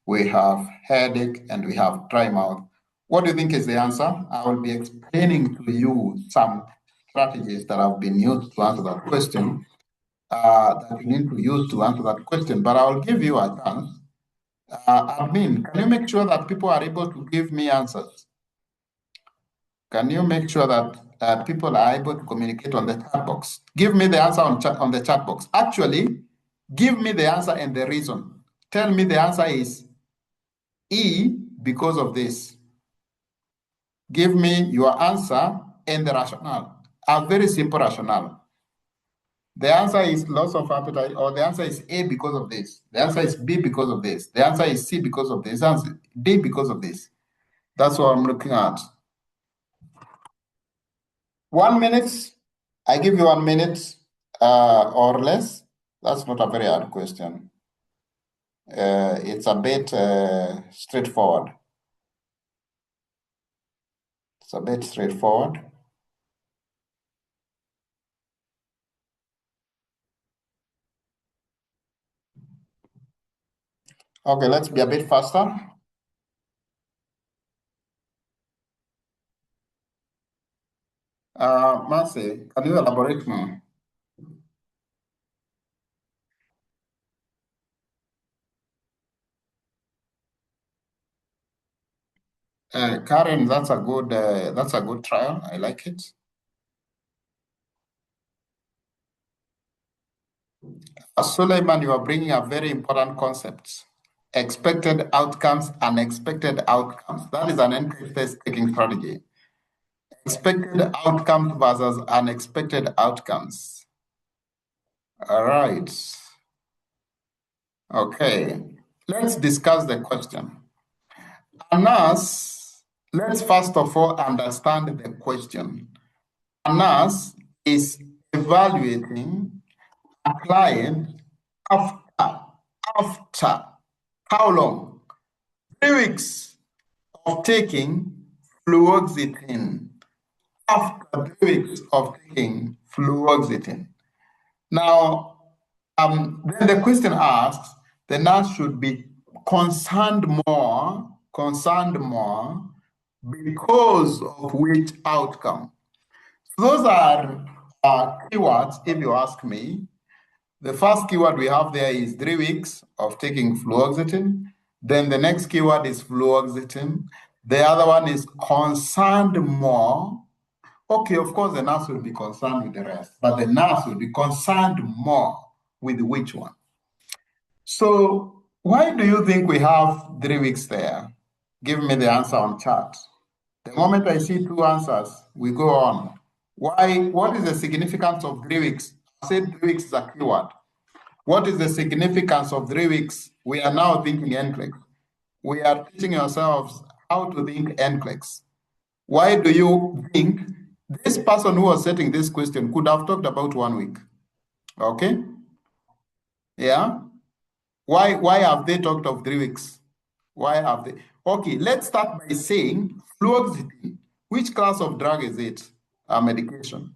we have headache, and we have dry mouth. What do you think is the answer? I will be explaining to you some strategies that have been used to answer that question, that you need to use to answer that question, but I will give you a chance. Admin, can you make sure that people are able to give me answers? Can you make sure that people are able to communicate on the chat box? Give me the answer on the chat box. Actually, give me the answer and the reason. Tell me the answer is E because of this. Give me your answer and the rationale. A very simple rationale. The answer is loss of appetite, or the answer is A because of this. The answer is B because of this. The answer is C because of this. The answer is D because of this. That's what I'm looking at. 1 minute. I give you 1 minute or less. That's not a very hard question. It's a bit straightforward. It's a bit straightforward. Okay, let's be a bit faster. Marcy, can you elaborate more? Karen, that's a good trial. I like it. Suleiman, you are bringing a very important concept. Expected outcomes, unexpected outcomes. That is an NCLEX taking strategy. Expected outcomes versus unexpected outcomes. All right. Okay. Let's discuss the question. A nurse, let's first of all understand the question. A nurse is evaluating a client after how long? 3 weeks of taking fluoxetine. after 3 weeks of taking fluoxetine. Now, then the question asks, the nurse should be concerned more because of which outcome? Those are keywords, if you ask me. The first keyword we have there is 3 weeks of taking fluoxetine. Then the next keyword is fluoxetine. The other one is concerned more. Okay, of course, the nurse will be concerned with the rest, but the nurse will be concerned more with which one? So why do you think we have 3 weeks there? Give me the answer on chat. The moment I see two answers, we go on. Why? What is the significance of 3 weeks? I said 3 weeks is a keyword. What is the significance of 3 weeks? We are now thinking Nclex. We are teaching ourselves how to think Nclex. Why do you think this person who was setting this question could have talked about 1 week? Okay? Yeah? Why have they talked of 3 weeks? Why have they? Okay, let's start by saying fluoxetine. Which class of drug is it? A medication.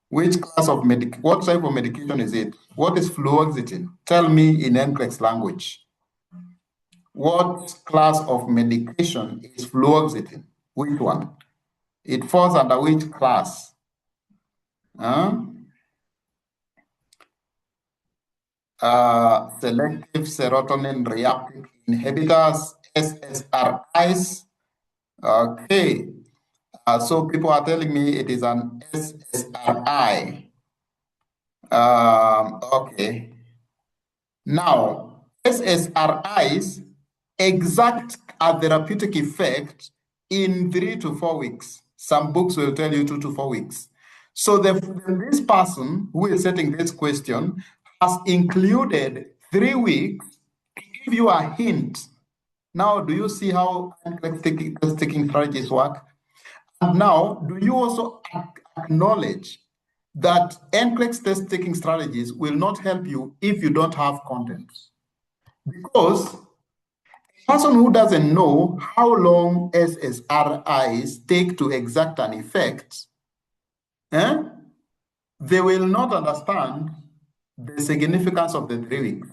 Which class of what type of medication is it? What is fluoxetine? Tell me in Nclex language. What class of medication is fluoxetine? Which one? It falls under which class? Selective serotonin reuptake inhibitors, SSRIs. Okay. So people are telling me it is an SSRI. Okay. Now, SSRIs exact a therapeutic effect in 3 to 4 weeks. Some books will tell you 2 to 4 weeks. So this person who is setting this question has included 3 weeks to give you a hint. Now, do you see how taking strategies work? And now, do you also acknowledge that Nclex test taking strategies will not help you if you don't have content? Because a person who doesn't know how long SSRIs take to exact an effect, they will not understand the significance of the 3 weeks.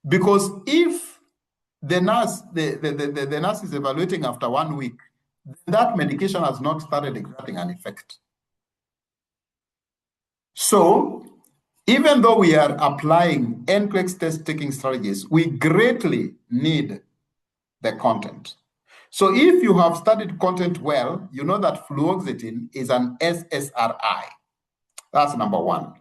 Because if the nurse is evaluating after 1 week, that medication has not started exerting an effect. So even though we are applying Nclex test taking strategies, we greatly need the content. So if you have studied content well, you know that fluoxetine is an SSRI. That's number one.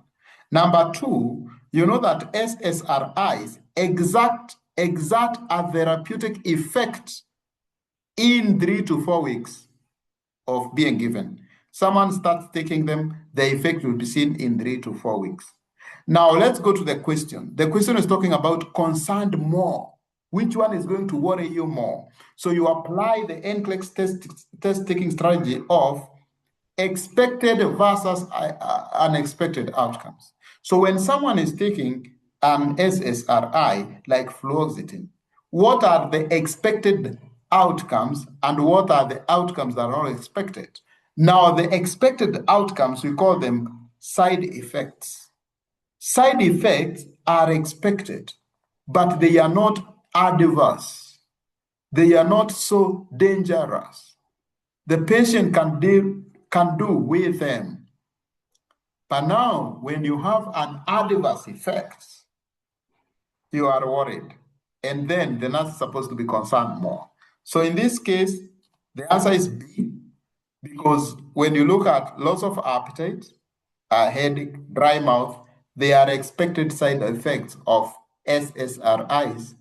Number two, you know that SSRIs exert a therapeutic effect in 3 to 4 weeks of being given. Someone starts taking them, the effect will be seen in 3 to 4 weeks. Now let's go to the question. The question is talking about concerned more. Which one is going to worry you more? So you apply the Nclex test taking strategy of expected versus unexpected outcomes. So when someone is taking an SSRI like fluoxetine, what are the expected outcomes and what are the outcomes that are not expected? Now, the expected outcomes, we call them side effects. Side effects are expected, but they are not adverse. They are not so dangerous. The patient can do with them. But now, when you have an adverse effect, you are worried. And then the nurse is supposed to be concerned more. So in this case, the answer is B, because when you look at loss of appetite, headache, dry mouth, they are expected side effects of SSRIs,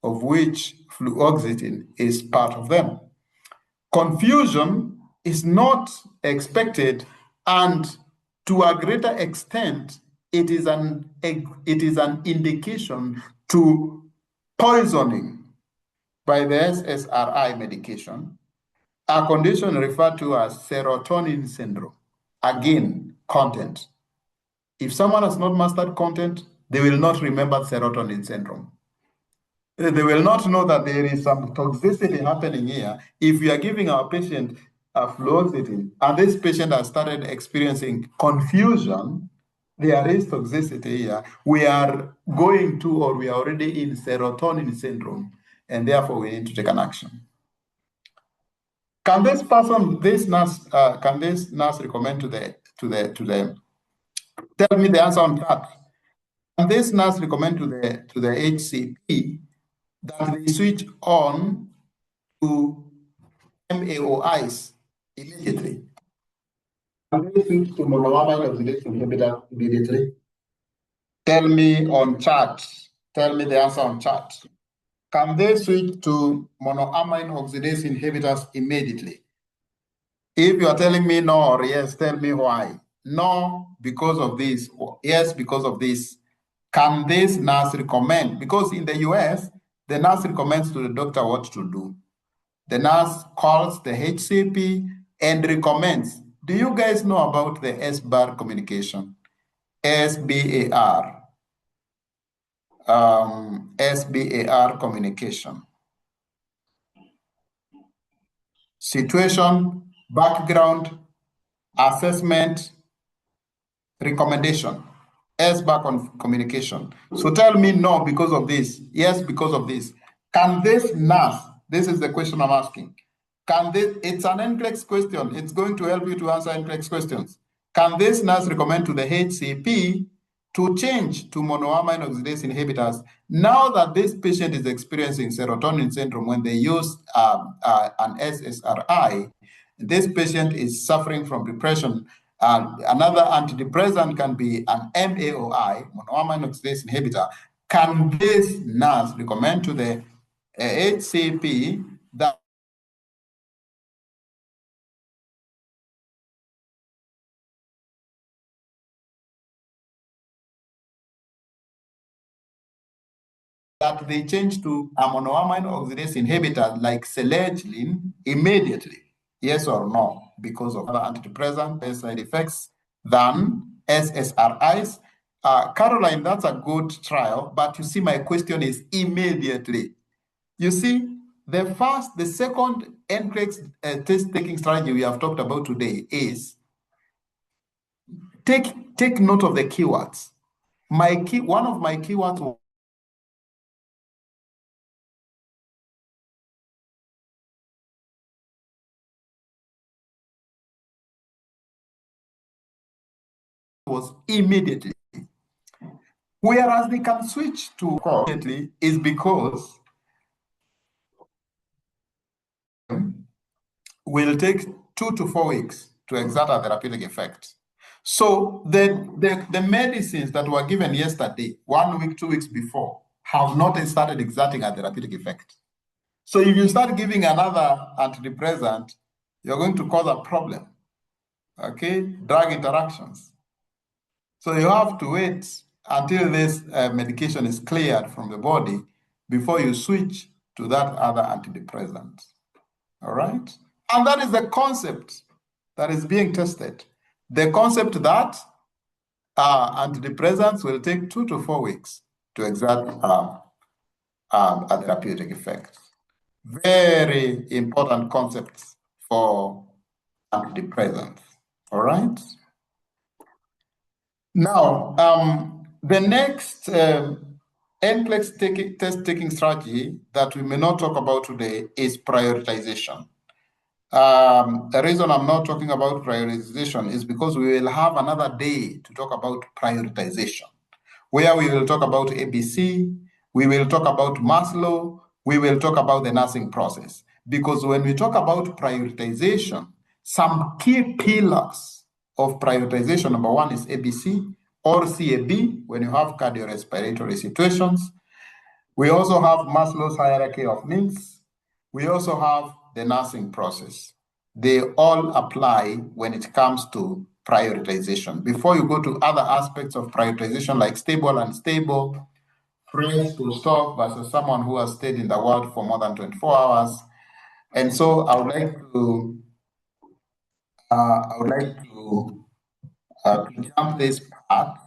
of which fluoxetine is part of them. Confusion is not expected, and to a greater extent, it is an indication to poisoning by the SSRI medication, a condition referred to as serotonin syndrome. Again, content. If someone has not mastered content, they will not remember serotonin syndrome. They will not know that there is some toxicity happening here. If we are giving our patient fluoxetine, and this patient has started experiencing confusion, there is toxicity here. We are going to, or we are already in serotonin syndrome, and therefore we need to take an action. Can this person, can this nurse recommend to the, tell me the answer on that. Can this nurse recommend to the HCP that they switch on to MAOIs immediately? Can they switch to monoamine oxidase inhibitor immediately? Tell me on chat. Tell me the answer on chat. Can they switch to monoamine oxidase inhibitors immediately? If you are telling me no or yes, tell me why. No, because of this. Yes, because of this. Can this nurse recommend? Because in the US, the nurse recommends to the doctor what to do. The nurse calls the HCP and recommends. Do you guys know about the SBAR communication? SBAR. SBAR communication. Situation, background, assessment, recommendation. SBAR communication. So tell me no because of this. Yes, because of this. Can this nurse, this is the question I'm asking. Can this, it's an Nclex question. It's going to help you to answer Nclex questions. Can this nurse recommend to the HCP to change to monoamine oxidase inhibitors now that this patient is experiencing serotonin syndrome when they use an SSRI? This patient is suffering from depression. Another antidepressant can be an MAOI, monoamine oxidase inhibitor. Can this nurse recommend to the HCP that they change to a monoamine oxidase inhibitor like selegiline immediately? Yes or no? Because of other antidepressant side effects than SSRIs. Caroline, that's a good trial, but you see, my question is immediately. You see, the second Nclex test taking strategy we have talked about today is take note of the keywords. One of my keywords was immediately. Whereas they can switch to immediately is because will take 2 to 4 weeks to exert a therapeutic effect. So the medicines that were given yesterday, 1 week, 2 weeks before, have not started exerting a therapeutic effect. So if you start giving another antidepressant, you're going to cause a problem. Okay, drug interactions. So you have to wait until this medication is cleared from the body before you switch to that other antidepressant. All right? And that is the concept that is being tested. The concept that antidepressants will take 2 to 4 weeks to exert a therapeutic effect. Very important concepts for antidepressants. All right? Now, the next Nclex test taking strategy that we may not talk about today is prioritization. The reason I'm not talking about prioritization is because we will have another day to talk about prioritization, where we will talk about ABC, we will talk about Maslow, we will talk about the nursing process. Because when we talk about prioritization, some key pillars of prioritization, number one is ABC or CAB when you have cardiorespiratory situations. We also have Maslow's hierarchy of needs. We also have the nursing process. They all apply when it comes to prioritization. Before you go to other aspects of prioritization like stable and unstable, fresh to stop versus someone who has stayed in the world for more than 24 hours. And so I would like to jump this part.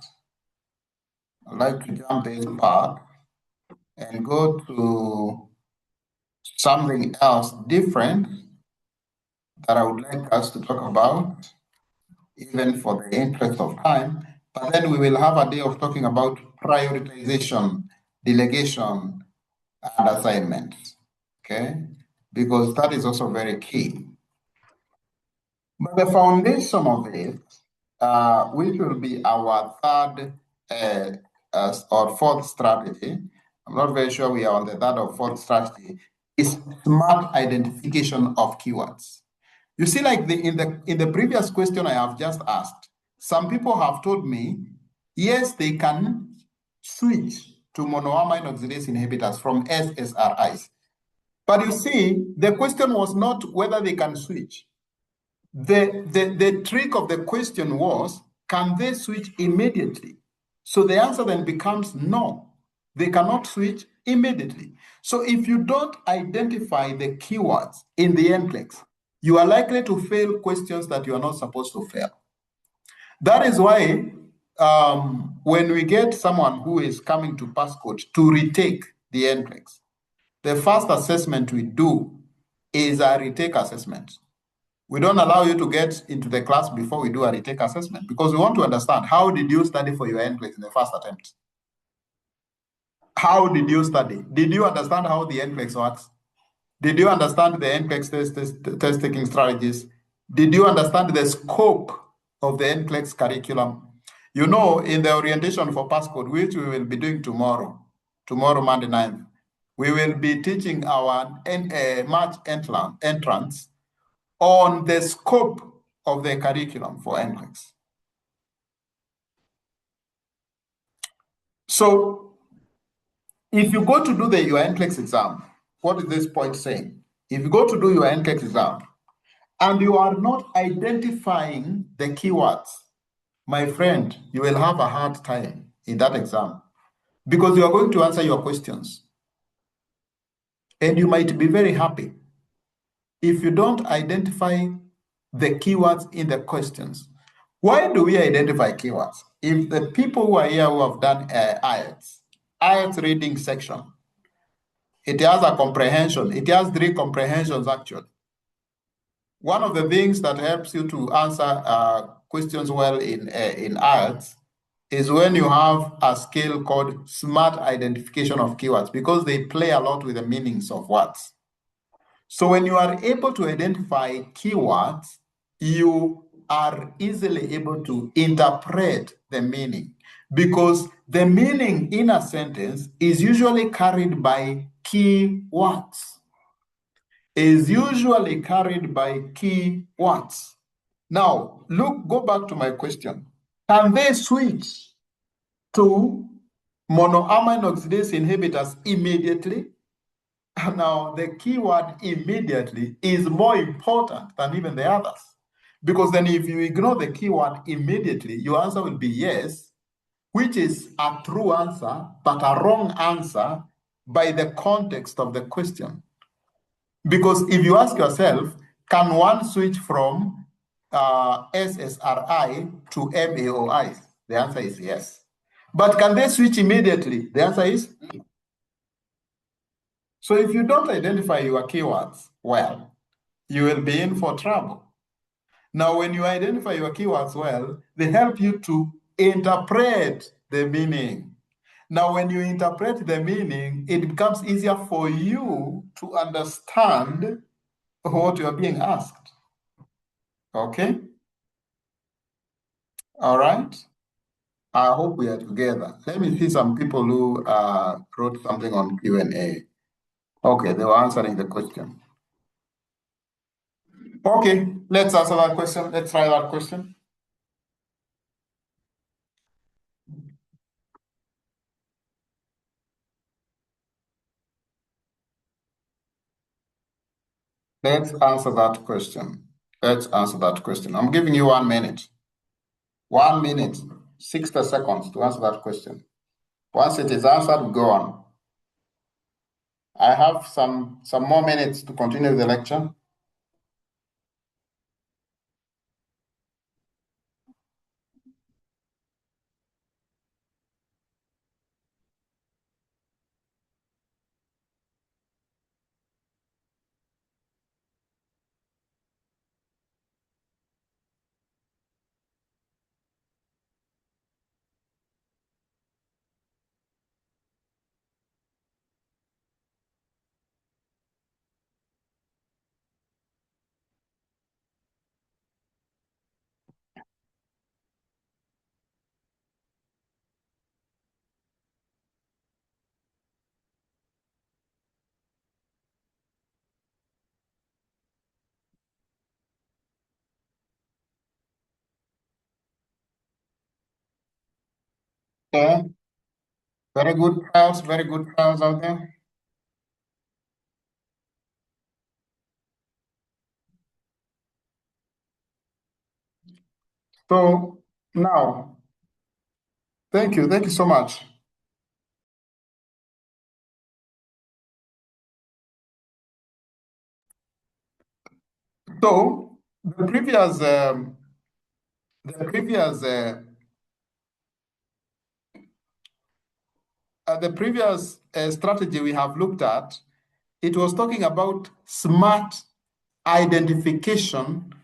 I'd like to jump this part and go to something else different. that I would like us to talk about, even for the interest of time. But then we will have a day of talking about prioritization, delegation, and assignments. Okay? Because that is also very key. But the foundation of it, which will be our third or fourth strategy, I'm not very sure we are on the third or fourth strategy, is smart identification of keywords. You see, like in the previous question I have just asked, some people have told me, yes, they can switch to monoamine oxidase inhibitors from SSRIs. But you see, the question was not whether they can switch. The trick of the question was, can they switch immediately? So the answer then becomes no, they cannot switch immediately. So if you don't identify the keywords in the Nclex, you are likely to fail questions that you are not supposed to fail. That is why when we get someone who is coming to passcode to retake the Nclex, the first assessment we do is a retake assessment. We don't allow you to get into the class before we do a retake assessment because we want to understand, how did you study for your Nclex in the first attempt? How did you study? Did you understand how the Nclex works? Did you understand the Nclex test taking strategies? Did you understand the scope of the Nclex curriculum? You know, in the orientation for passcode, which we will be doing tomorrow, Monday 9th, we will be teaching our March entrance on the scope of the curriculum for Nclex. So if you go to do your Nclex exam, what is this point saying? If you go to do your Nclex exam and you are not identifying the keywords, my friend, you will have a hard time in that exam because you are going to answer your questions. And you might be very happy if you don't identify the keywords in the questions. Why do we identify keywords? If the people who are here who have done IELTS reading section, it has a comprehension. It has 3 comprehensions actually. One of the things that helps you to answer questions well in IELTS is when you have a skill called smart identification of keywords because they play a lot with the meanings of words. So when you are able to identify keywords, you are easily able to interpret the meaning because the meaning in a sentence is usually carried by key words. Is usually carried by key words. Now, go back to my question. Can they switch to monoamine oxidase inhibitors immediately? Now, the keyword immediately is more important than even the others. Because then if you ignore the keyword immediately, your answer will be yes, which is a true answer, but a wrong answer by the context of the question. Because if you ask yourself, can one switch from SSRI to MAOI? The answer is yes. But can they switch immediately? The answer is no. So if you don't identify your keywords well, you will be in for trouble. Now, when you identify your keywords well, they help you to interpret the meaning. Now, when you interpret the meaning, it becomes easier for you to understand what you are being asked. Okay? All right? I hope we are together. Let me see some people who wrote something on Q&A. Okay, they were answering the question. Okay, let's answer that question. Let's try that question. Let's answer that question. Let's answer that question. I'm giving you 1 minute. 1 minute, 60 seconds to answer that question. Once it is answered, go on. I have some more minutes to continue the lecture. Okay. Very good trials out there. So now, thank you so much. So the previous strategy we have looked at, it was talking about smart identification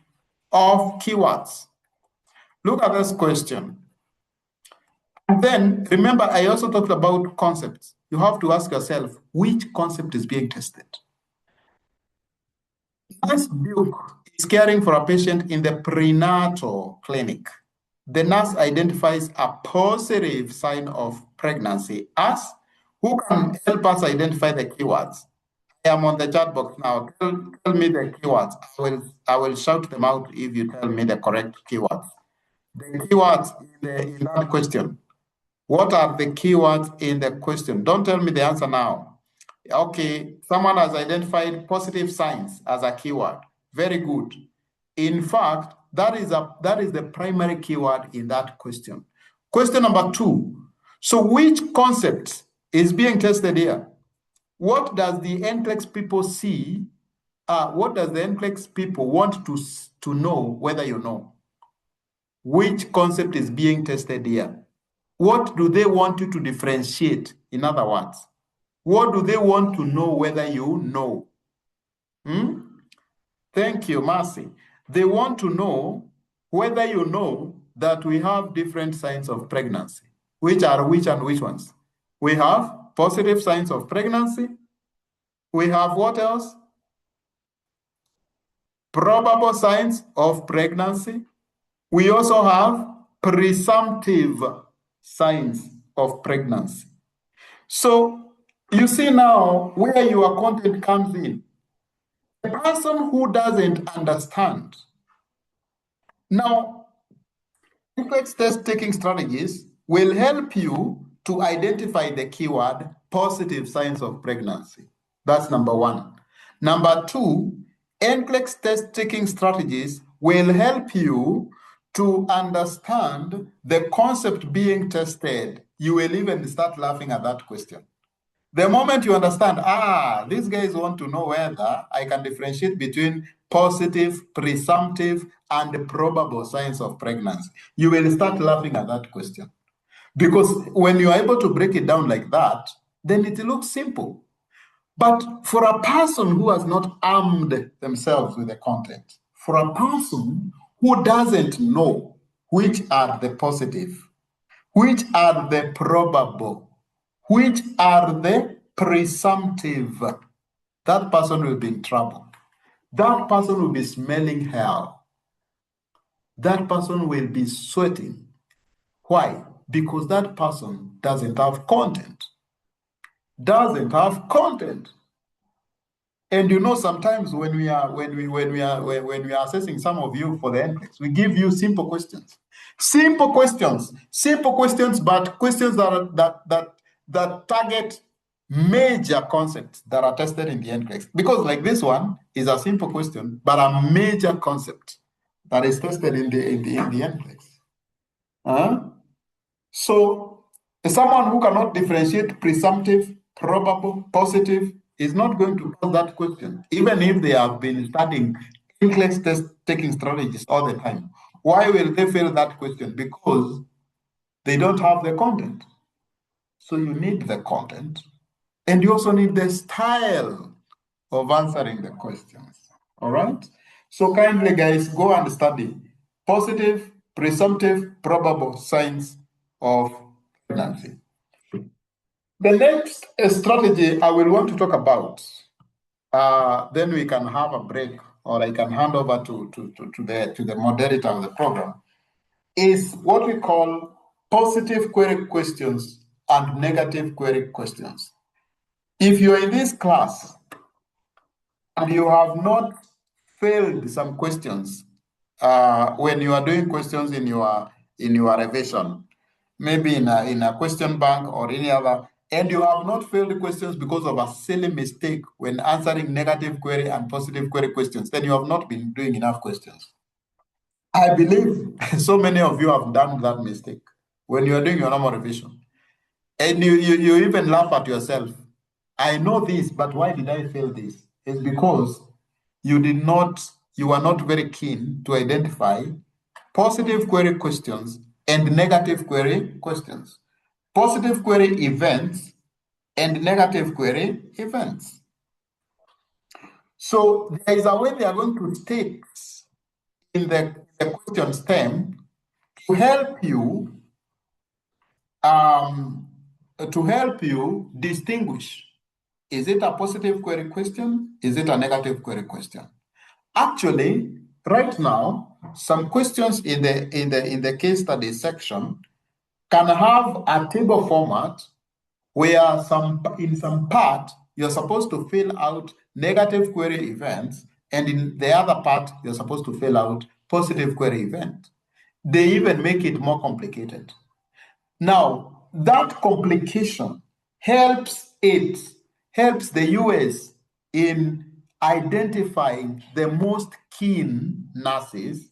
of keywords. Look at this question. And then remember, I also talked about concepts. You have to ask yourself, which concept is being tested? This book is caring for a patient in the prenatal clinic. The nurse identifies a positive sign of pregnancy. As who can help us identify the keywords? I am on the chat box now. Tell me the keywords. I will shout them out if you tell me the correct keywords. The keywords in that question. What are the keywords in the question? Don't tell me the answer now. Okay, someone has identified positive signs as a keyword. Very good. In fact, that is the primary keyword in that question. Question number 2. So which concept is being tested here? What does the Nclex people see? What does the Nclex people want to know whether you know? Which concept is being tested here? What do they want you to differentiate? In other words, what do they want to know whether you know? Hmm? Thank you, Marcy. They want to know whether you know that we have different signs of pregnancy. Which are which and which ones? We have positive signs of pregnancy. We have what else? Probable signs of pregnancy. We also have presumptive signs of pregnancy. So you see now where your content comes in. A person who doesn't understand. Now, complex test taking strategies will help you to identify the keyword positive signs of pregnancy. That's number 1. Number 2, NCLEX test taking strategies will help you to understand the concept being tested. You will even start laughing at that question. The moment you understand, these guys want to know whether I can differentiate between positive, presumptive, and probable signs of pregnancy, you will start laughing at that question. Because when you are able to break it down like that, then it looks simple. But for a person who has not armed themselves with the content, for a person who doesn't know which are the positive, which are the probable, which are the presumptive, that person will be in trouble. That person will be smelling hell. That person will be sweating. Why? Because that person doesn't have content. Doesn't have content. And you know, sometimes when we are assessing some of you for the NCLEX, we give you simple questions. Simple questions, but questions that target major concepts that are tested in the NCLEX. Because like this one is a simple question, but a major concept that is tested in the NCLEX. So someone who cannot differentiate presumptive, probable, positive is not going to pass that question, even if they have been studying Nclex test taking strategies all the time. Why will they fail that question? Because they don't have the content. So you need the content, and you also need the style of answering the questions. All right? So kindly, guys, go and study positive, presumptive, probable signs of pregnancy. The next strategy I will want to talk about, then we can have a break, or I can hand over to the moderator of the program, is what we call positive query questions and negative query questions. If you're in this class and you have not failed some questions when you are doing questions in your revision, maybe in a question bank or any other, and you have not failed the questions because of a silly mistake when answering negative query and positive query questions, then you have not been doing enough questions. I believe so many of you have done that mistake when you are doing your normal revision. And you even laugh at yourself. I know this, but why did I fail this? It's because you are not very keen to identify positive query questions and negative query questions, positive query events and negative query events. So there is a way they are going to state in the question stem to help you um, distinguish, is it a positive query question? Is it a negative query question? Actually, right now, some questions in the case study section can have a table format where in some part you're supposed to fill out negative query events, and in the other part you're supposed to fill out positive query event. They even make it more complicated. Now, that complication helps the US in identifying the most keen nurses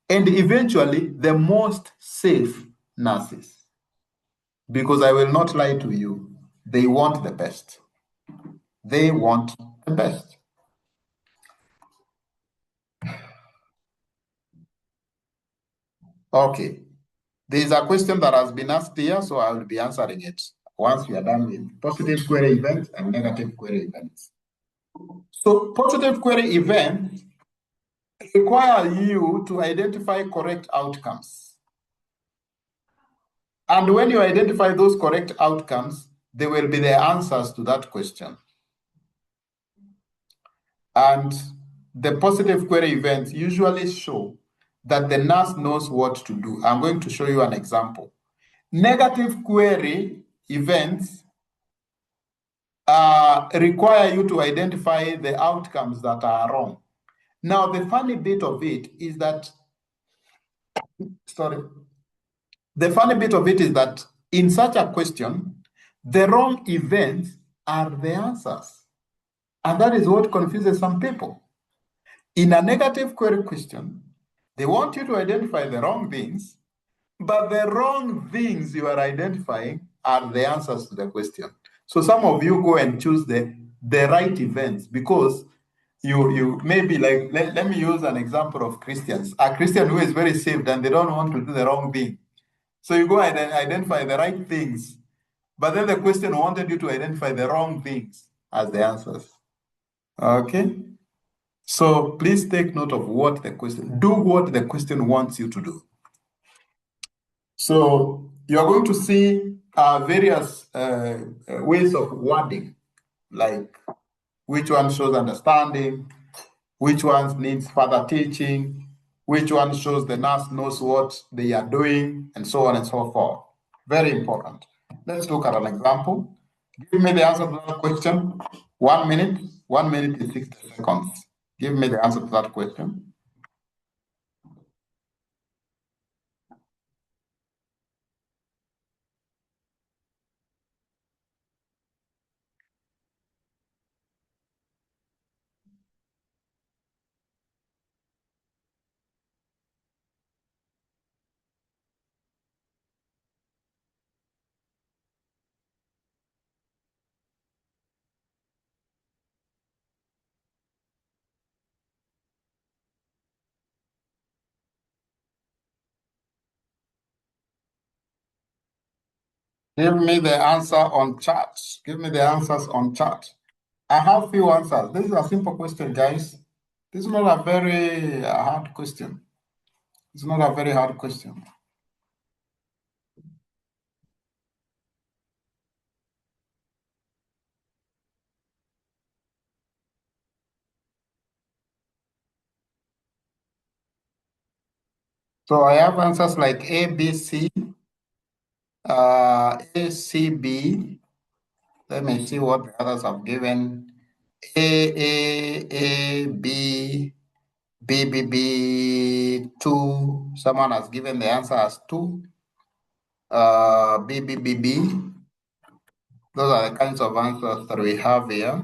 and eventually the most safe nurses. Because I will not lie to you, they want the best. They want the best. Okay. There is a question that has been asked here, so I will be answering it once we are done with positive query events and negative query events. So positive query events require you to identify correct outcomes. And when you identify those correct outcomes, they will be the answers to that question. And the positive query events usually show that the nurse knows what to do. I'm going to show you an example. Negative query events require you to identify the outcomes that are wrong. Now, the funny bit of it is that, the funny bit of it is that in such a question, the wrong events are the answers. And that is what confuses some people. In a negative query question, they want you to identify the wrong things, but the wrong things you are identifying are the answers to the question. So some of you go and choose the right events because you maybe like, let me use an example of Christians. A Christian who is very saved and they don't want to do the wrong thing. So you go and identify the right things, but then the question wanted you to identify the wrong things as the answers. Okay? So please take note of what the question wants you to do. So you're going to see various ways of wording, like which one shows understanding, which one needs further teaching, which one shows the nurse knows what they are doing, and so on and so forth. Very important. Let's look at an example. Give me the answer to that question. 1 minute. 1 minute is 60 seconds. Give me the answer to that question. Give me the answer on chat. Give me the answers on chat. I have few answers. This is a simple question, guys. This is not a very hard question. It's not a very hard question. So I have answers like A, B, C, A, C, B. Let me see what the others have given. A, B, B, B, B, 2. Someone has given the answer as 2. B, B, B, B. Those are the kinds of answers that we have here.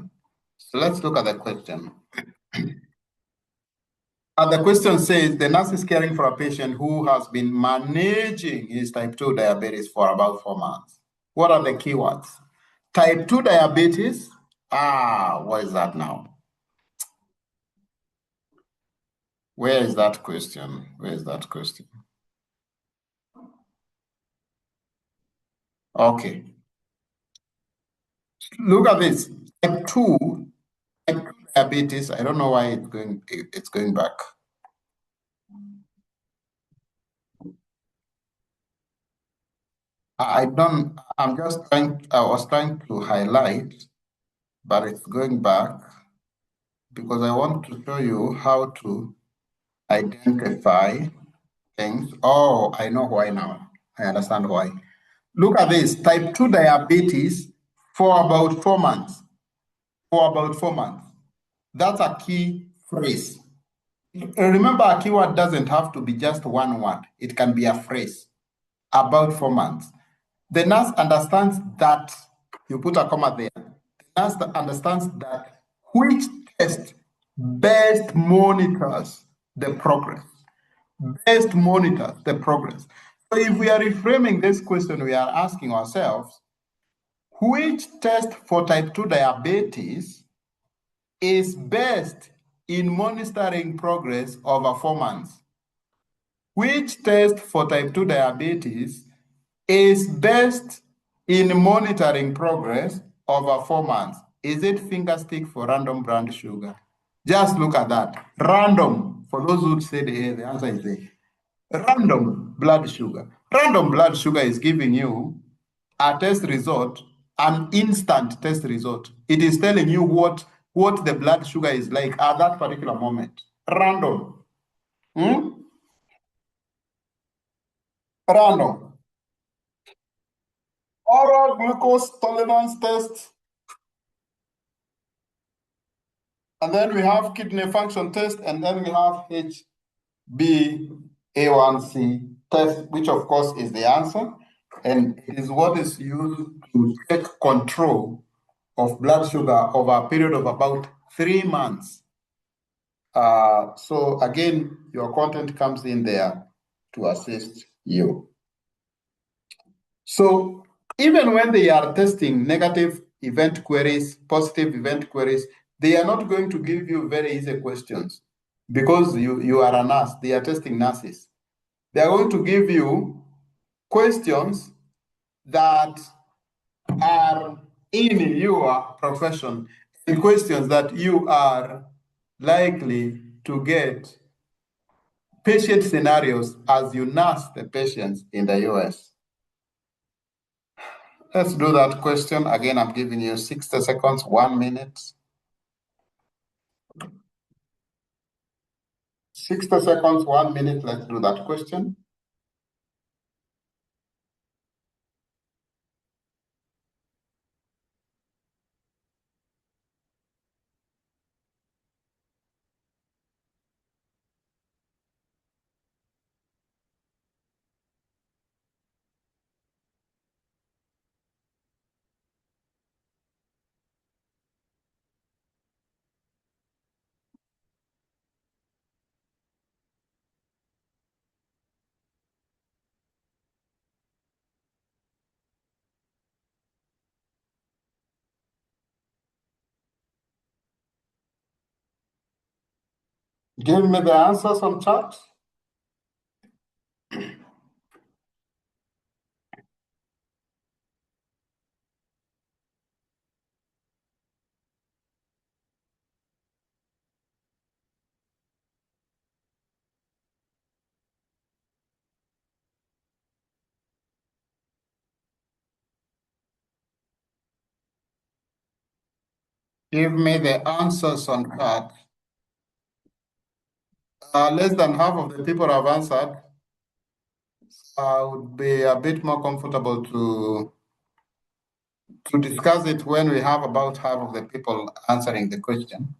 So let's look at the question. And the question says the nurse is caring for a patient who has been managing his type 2 diabetes for about 4 months. What are the keywords? Type 2 diabetes. What is that now? Where is that question? Where is that question? Okay. Look at this. Type 2 diabetes. I don't know why it's going back. I was trying to highlight, but it's going back because I want to show you how to identify things. Oh, I know why now. I understand why. Look at this, type 2 diabetes for about 4 months. For about 4 months. That's a key phrase. Remember, a keyword doesn't have to be just one word. It can be a phrase. About 4 months. The nurse understands that, you put a comma there. The nurse understands that which test best monitors the progress. Best monitors the progress. So if we are reframing this question, we are asking ourselves, which test for type 2 diabetes is best in monitoring progress over 4 months? Which test for type 2 diabetes is best in monitoring progress over 4 months? Is it finger stick for random blood sugar? Just look at that. Random, for those who say the answer is A. Random blood sugar. Random blood sugar is giving you a test result, an instant test result. It is telling you what the blood sugar is like at that particular moment. Random. Random. Oral glucose tolerance test. And then we have kidney function test, and then we have HbA1c test, which of course is the answer. And it is what is used to take control of blood sugar over a period of about 3 months. So again, your content comes in there to assist you. So even when they are testing negative event queries, positive event queries, they are not going to give you very easy questions because you are a nurse. They are testing nurses. They are going to give you questions that are in your profession and questions that you are likely to get patient scenarios as you nurse the patients in the US. Let's do that question. Again, I'm giving you 60 seconds, 1 minute. 60 seconds, 1 minute. Let's do that question. Give me the answers on chat. Give me the answers on chat. Less than half of the people have answered. I would be a bit more comfortable to discuss it when we have about half of the people answering the question.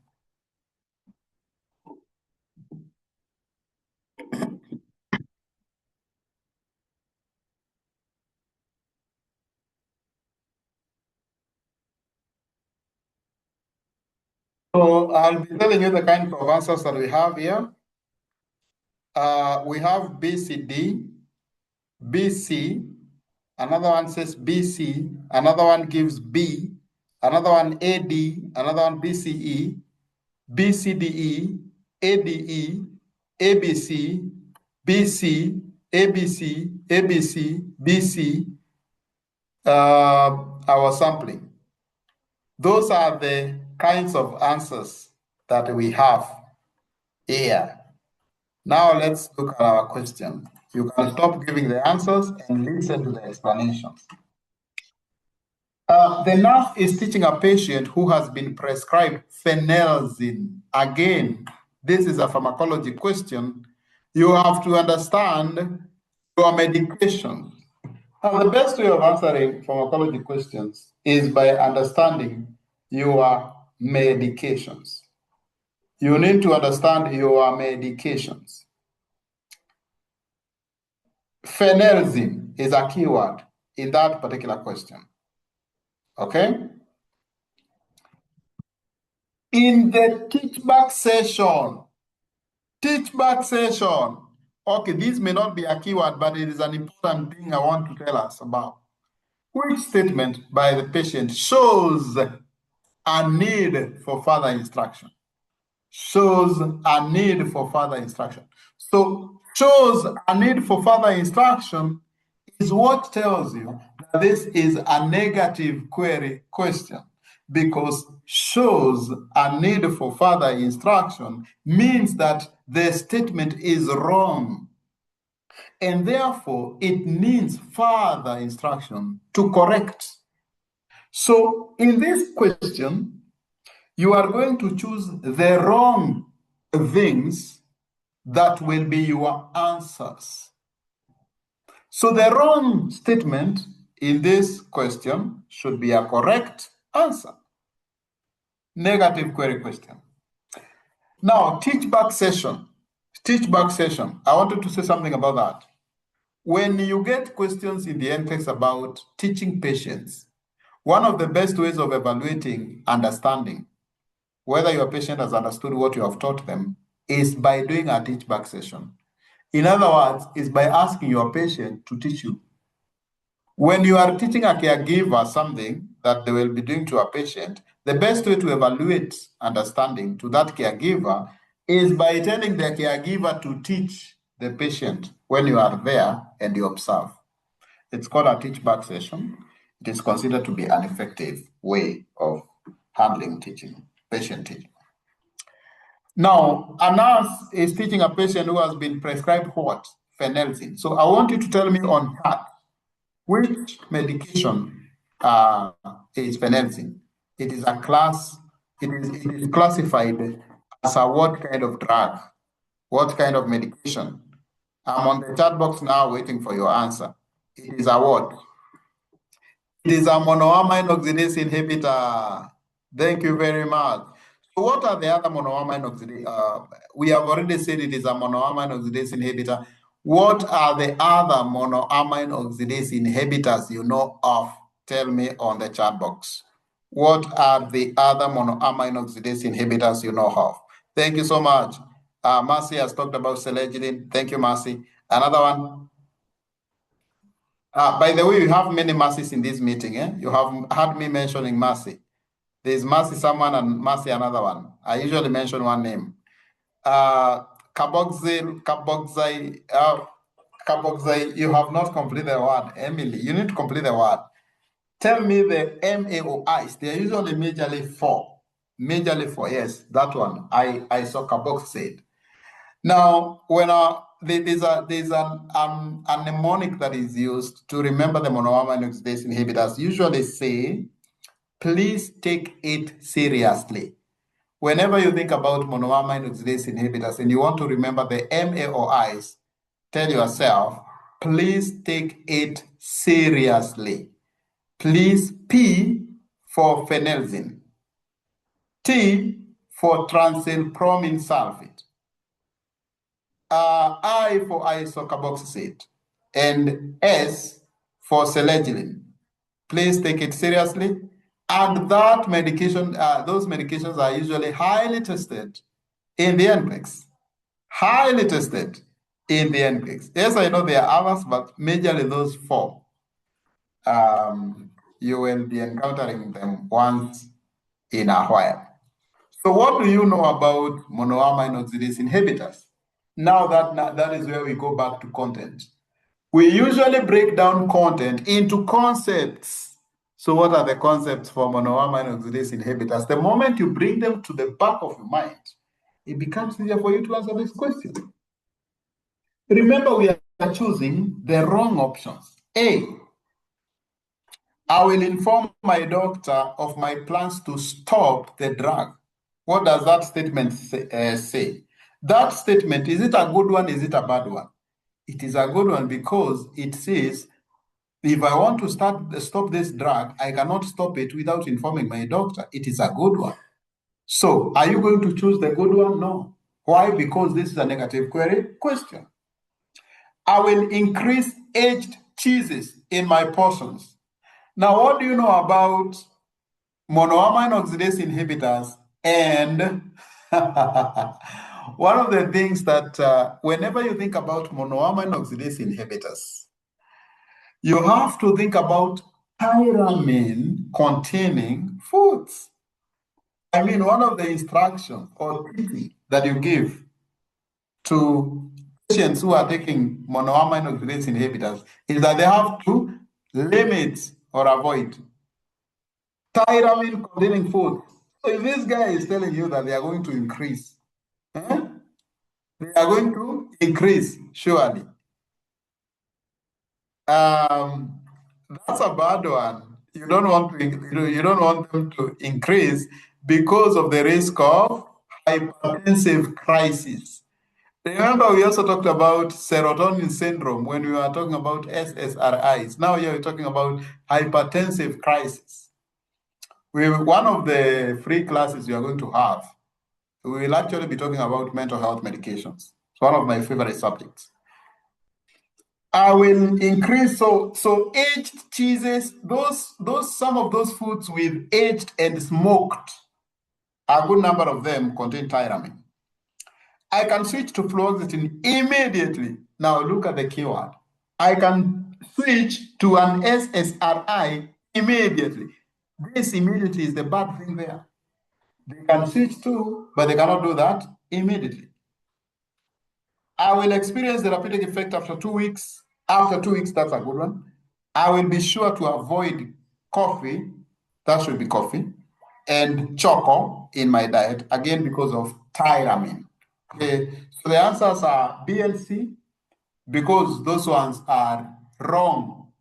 So I'll be telling you the kind of answers that we have here. We have BCD, BC, another one says BC, another one gives B, another one AD, another one BCE, BCDE, ADE, ABC, BC, ABC, ABC, BC, our sampling. Those are the kinds of answers that we have here. Now let's look at our question. You can stop giving the answers and listen to the explanations. The nurse is teaching a patient who has been prescribed phenelzine. Again, this is a pharmacology question. You have to understand your medication. Now, the best way of answering pharmacology questions is by understanding your medications. You need to understand your medications. Phenelzine is a keyword in that particular question. Okay? In the teach back session. Okay, this may not be a keyword, but it is an important thing I want to tell us about. Which statement by the patient shows a need for further instruction? Shows a need for further instruction. So, shows a need for further instruction is what tells you that this is a negative query question, because shows a need for further instruction means that the statement is wrong, and therefore it needs further instruction to correct. So in this question, you are going to choose the wrong things that will be your answers. So the wrong statement in this question should be a correct answer. Negative query question. Now, teach back session. Teach back session. I wanted to say something about that. When you get questions in the Nclex about teaching patients, one of the best ways of evaluating understanding, whether your patient has understood what you have taught them, is by doing a teach back session. In other words, is by asking your patient to teach you. When you are teaching a caregiver something that they will be doing to a patient, the best way to evaluate understanding to that caregiver is by telling the caregiver to teach the patient when you are there and you observe. It's called a teach back session. It is considered to be an effective way of handling teaching, patient teaching. Now, a nurse is teaching a patient who has been prescribed what? Phenelzine. So I want you to tell me on that, which medication is phenelzine? It is a class, it is classified as a what kind of drug? What kind of medication? I'm on the chat box now waiting for your answer. It is a what? It is a monoamine oxidase inhibitor. Thank you very much. So what are the other monoamine oxidase? We have already said it is a monoamine oxidase inhibitor. What are the other monoamine oxidase inhibitors you know of? Tell me on the chat box. What are the other monoamine oxidase inhibitors you know of? Thank you so much. Marcy has talked about selegiline. Thank you, Marcy. Another one. By the way, we have many Mercies in this meeting. You have heard me mentioning Mercy. There's Mercy someone and Mercy another one. I usually mention one name. Carboxyl, you have not completed the word. Emily, you need to complete the word. Tell me the MAOIs. They are usually majorly four. Majorly four, yes, that one. I saw carboxyl. Now, when there's an mnemonic that is used to remember the monoamine oxidase inhibitors, usually say, please take it seriously. Whenever you think about monoamine oxidase inhibitors and you want to remember the MAOIs, tell yourself, please take it seriously. Please, P for phenelzine, T for transylpromine sulfate, I for isocarboxylate, and S for selegiline. Please take it seriously. And that medication, those medications are usually highly tested in the Nclex. Highly tested in the Nclex. Yes, I know there are others, but majorly those four. You will be encountering them once in a while. So what do you know about monoamine oxidase inhibitors? Now that is where we go back to content. We usually break down content into concepts. So what are the concepts for monoamine oxidase inhibitors? The moment you bring them to the back of your mind, it becomes easier for you to answer this question. Remember, we are choosing the wrong options. A, I will inform my doctor of my plans to stop the drug. What does that statement say? That statement, is it a good one? Is it a bad one? It is a good one because it says, if I want to stop this drug, I cannot stop it without informing my doctor. It is a good one. So, are you going to choose the good one? No. Why? Because this is a negative query question. I will increase aged cheeses in my portions. Now, what do you know about monoamine oxidase inhibitors? And one of the things that whenever you think about monoamine oxidase inhibitors, you have to think about tyramine containing foods. I mean, one of the instructions or teaching that you give to patients who are taking monoamine oxidase inhibitors is that they have to limit or avoid tyramine containing foods. So if this guy is telling you that they are going to increase, they are going to increase, surely. That's a bad one. You don't want you don't want them to increase because of the risk of hypertensive crisis. Remember, we also talked about serotonin syndrome when we were talking about SSRIs. Now you're talking about hypertensive crisis. One of the free classes you are going to have, we will actually be talking about mental health medications. It's one of my favorite subjects. I will increase so aged cheeses, those some of those foods with aged and smoked, a good number of them contain tyramine. I can switch to fluoxetine immediately. Now look at the keyword. I can switch to an SSRI immediately. This immediately is the bad thing there. They can switch to, but they cannot do that immediately. I will experience the therapeutic effect after 2 weeks. After 2 weeks, that's a good one. I will be sure to avoid coffee, that should be coffee, and choco in my diet, again, because of tyramine. Okay, so the answers are B and C, because those ones are wrong.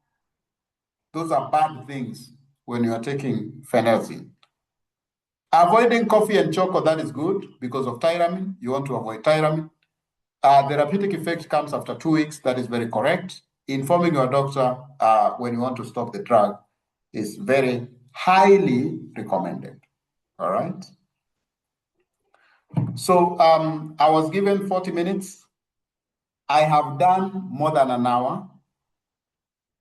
Those are bad things when you are taking phenelzine. Avoiding coffee and choco, that is good because of tyramine. You want to avoid tyramine. The therapeutic effect comes after 2 weeks. That is very correct. Informing your doctor when you want to stop the drug is very highly recommended. All right. So I was given 40 minutes. I have done more than an hour.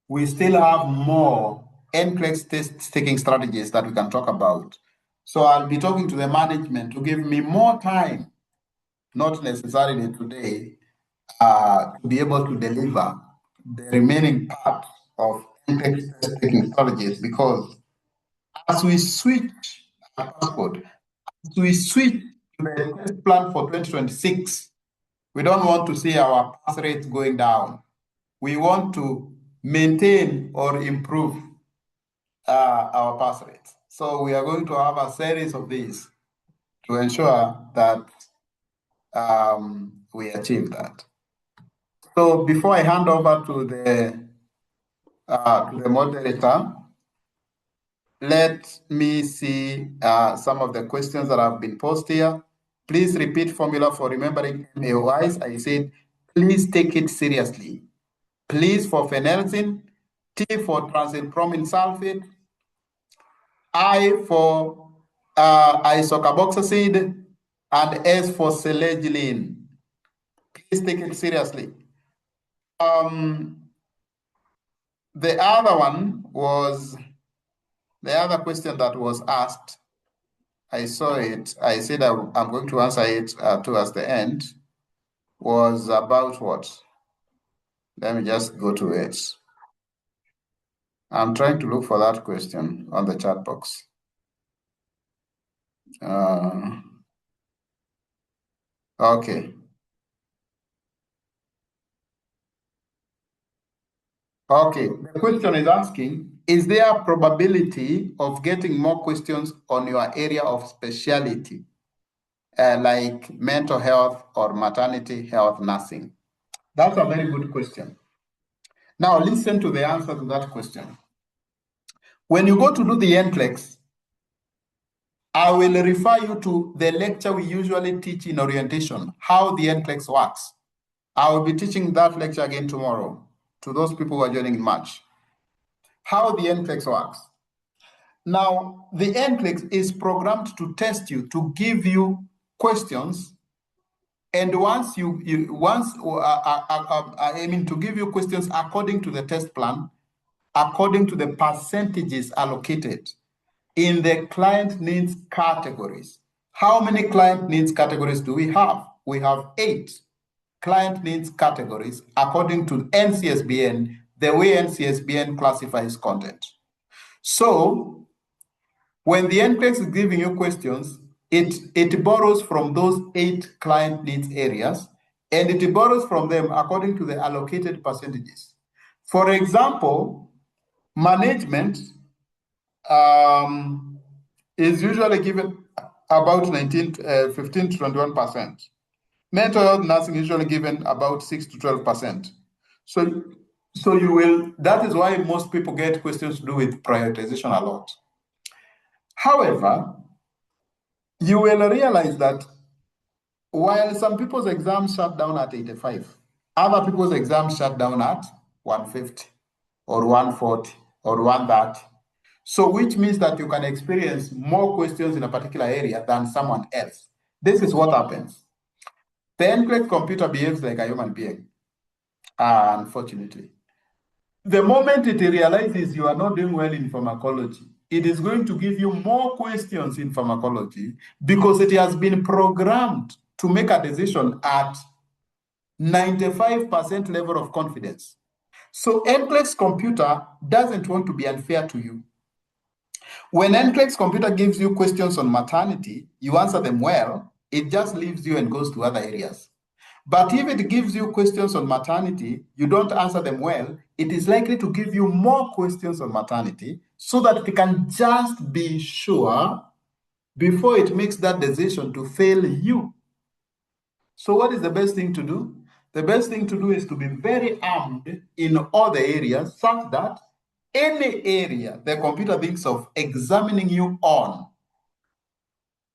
We still have more Nclex test taking strategies that we can talk about. So I'll be talking to the management to give me more time, not necessarily today, to be able to deliver the remaining part of Nclex test taking strategies, because as we switch our passport, as we switch to the test plan for 2026, we don't want to see our pass rates going down. We want to maintain or improve our pass rates. So we are going to have a series of these to ensure that we achieve that. So before I hand over to the moderator, let me see some of the questions that have been posed here. Please repeat formula for remembering MAOIs. I said, please take it seriously. Please for phenelzine, T for transylpromin sulfate, I for isocarboxacid, and S for selegiline. Please take it seriously. The other one was The other question that was asked, I saw it, I said I'm going to answer it towards the end, was about what? Let me just go to it. I'm trying to look for that question on the chat box. Okay. Okay, the question is asking, is there a probability of getting more questions on your area of specialty, like mental health or maternity health nursing? That's a very good question. Now listen to the answer to that question. When you go to do the Nclex, I will refer you to the lecture we usually teach in orientation, how the Nclex works. I will be teaching that lecture again tomorrow to those people who are joining in March. How the Nclex works. Now, the Nclex is programmed to test you, to give you questions, and once to give you questions according to the test plan, according to the percentages allocated in the client needs categories. How many client needs categories do we have? We have 8 client needs categories according to NCSBN, the way NCSBN classifies content. So when the Nclex is giving you questions, it borrows from those 8 client needs areas, and it borrows from them according to the allocated percentages. For example, management is usually given about 15 to 21%. Mental health nursing is usually given about 6 to 12%. So you will, that is why most people get questions to do with prioritization a lot. However, you will realize that while some people's exams shut down at 85, other people's exams shut down at 150 or 140 or 130. So which means that you can experience more questions in a particular area than someone else. This is what happens. The Nclex computer behaves like a human being, unfortunately. The moment it realizes you are not doing well in pharmacology, it is going to give you more questions in pharmacology because it has been programmed to make a decision at 95% level of confidence. So Nclex computer doesn't want to be unfair to you. When Nclex computer gives you questions on maternity, you answer them well, it just leaves you and goes to other areas. But if it gives you questions on maternity, you don't answer them well, it is likely to give you more questions on maternity so that it can just be sure before it makes that decision to fail you. So what is the best thing to do? The best thing to do is to be very armed in all the areas such that any area the computer thinks of examining you on,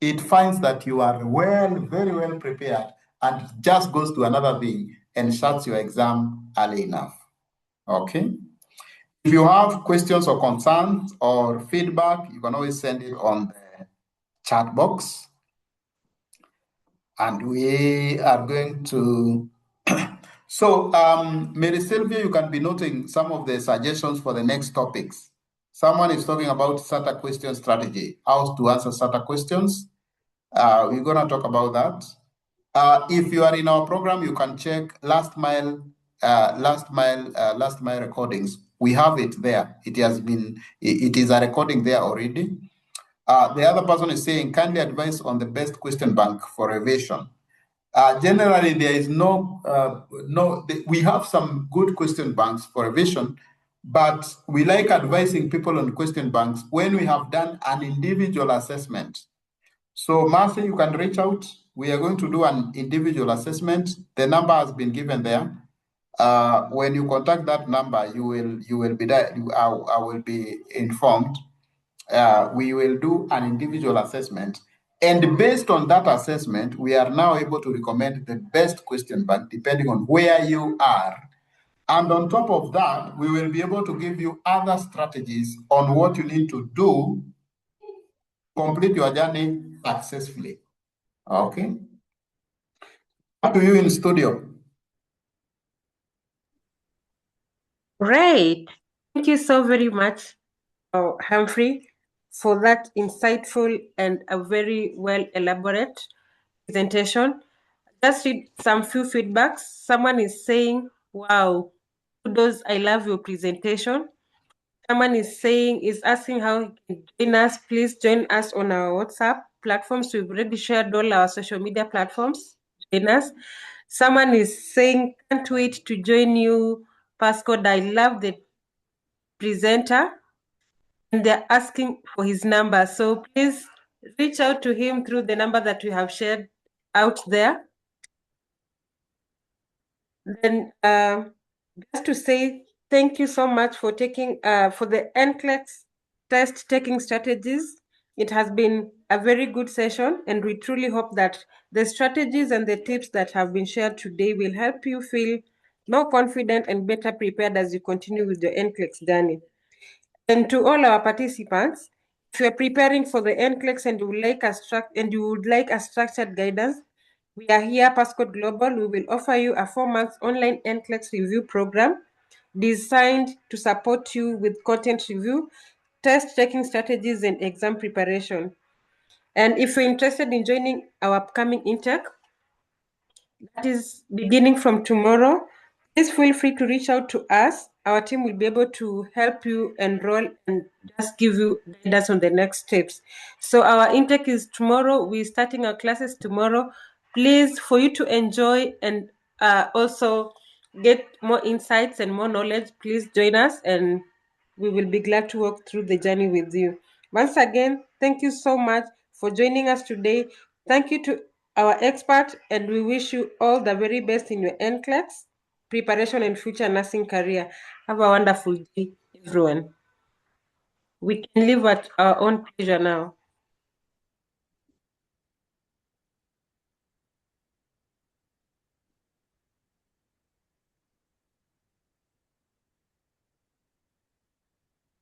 it finds that you are very well prepared and just goes to another thing and shuts your exam early enough. Okay? If you have questions or concerns or feedback, you can always send it on the chat box. And we are going to So, Mary Sylvia, you can be noting some of the suggestions for the next topics. Someone is talking about SATA question strategy, how to answer SATA questions. We're going to talk about that. If you are in our program, you can check last mile recordings. We have it there. It is a recording there already. The other person is saying, kindly advise on the best question bank for revision. Generally, there is we have some good question banks for revision, but we like advising people on question banks when we have done an individual assessment. So, Marcy, you can reach out. We are going to do an individual assessment. The number has been given there. When you contact that number, you will be there. I will be informed. We will do an individual assessment. And based on that assessment, we are now able to recommend the best question bank depending on where you are. And on top of that, we will be able to give you other strategies on what you need to do to complete your journey successfully. Okay. Back to you in studio. Great. Thank you so very much, Humphrey. for that insightful and a very well elaborate presentation. Just read some few feedbacks. Someone is saying, wow, kudos, I love your presentation. Someone is asking how he can join us. Please join us on our WhatsApp platforms. We've already shared all our social media platforms. Join us. Someone is saying, can't wait to join you, Passcode. I love the presenter. And they're asking for his number. So please reach out to him through the number that we have shared out there. Then just to say thank you so much for taking for the Nclex test taking strategies. It has been a very good session, and we truly hope that the strategies and the tips that have been shared today will help you feel more confident and better prepared as you continue with the Nclex journey. And to all our participants, if you are preparing for the NCLEX and you would like a structured guidance, we are here, Passcode Global. We will offer you a 4 months online NCLEX review program designed to support you with content review, test taking strategies, and exam preparation. And if you're interested in joining our upcoming intake, that is beginning from tomorrow, please feel free to reach out to us. Our team will be able to help you enroll and just give you guidance on the next steps. So our intake is tomorrow. We're starting our classes tomorrow. Please, for you to enjoy and also get more insights and more knowledge, please join us, and we will be glad to walk through the journey with you. Once again, thank you so much for joining us today. Thank you to our expert, and we wish you all the very best in your NCLEX preparation and future nursing career. Have a wonderful day, everyone. We can live at our own pleasure now.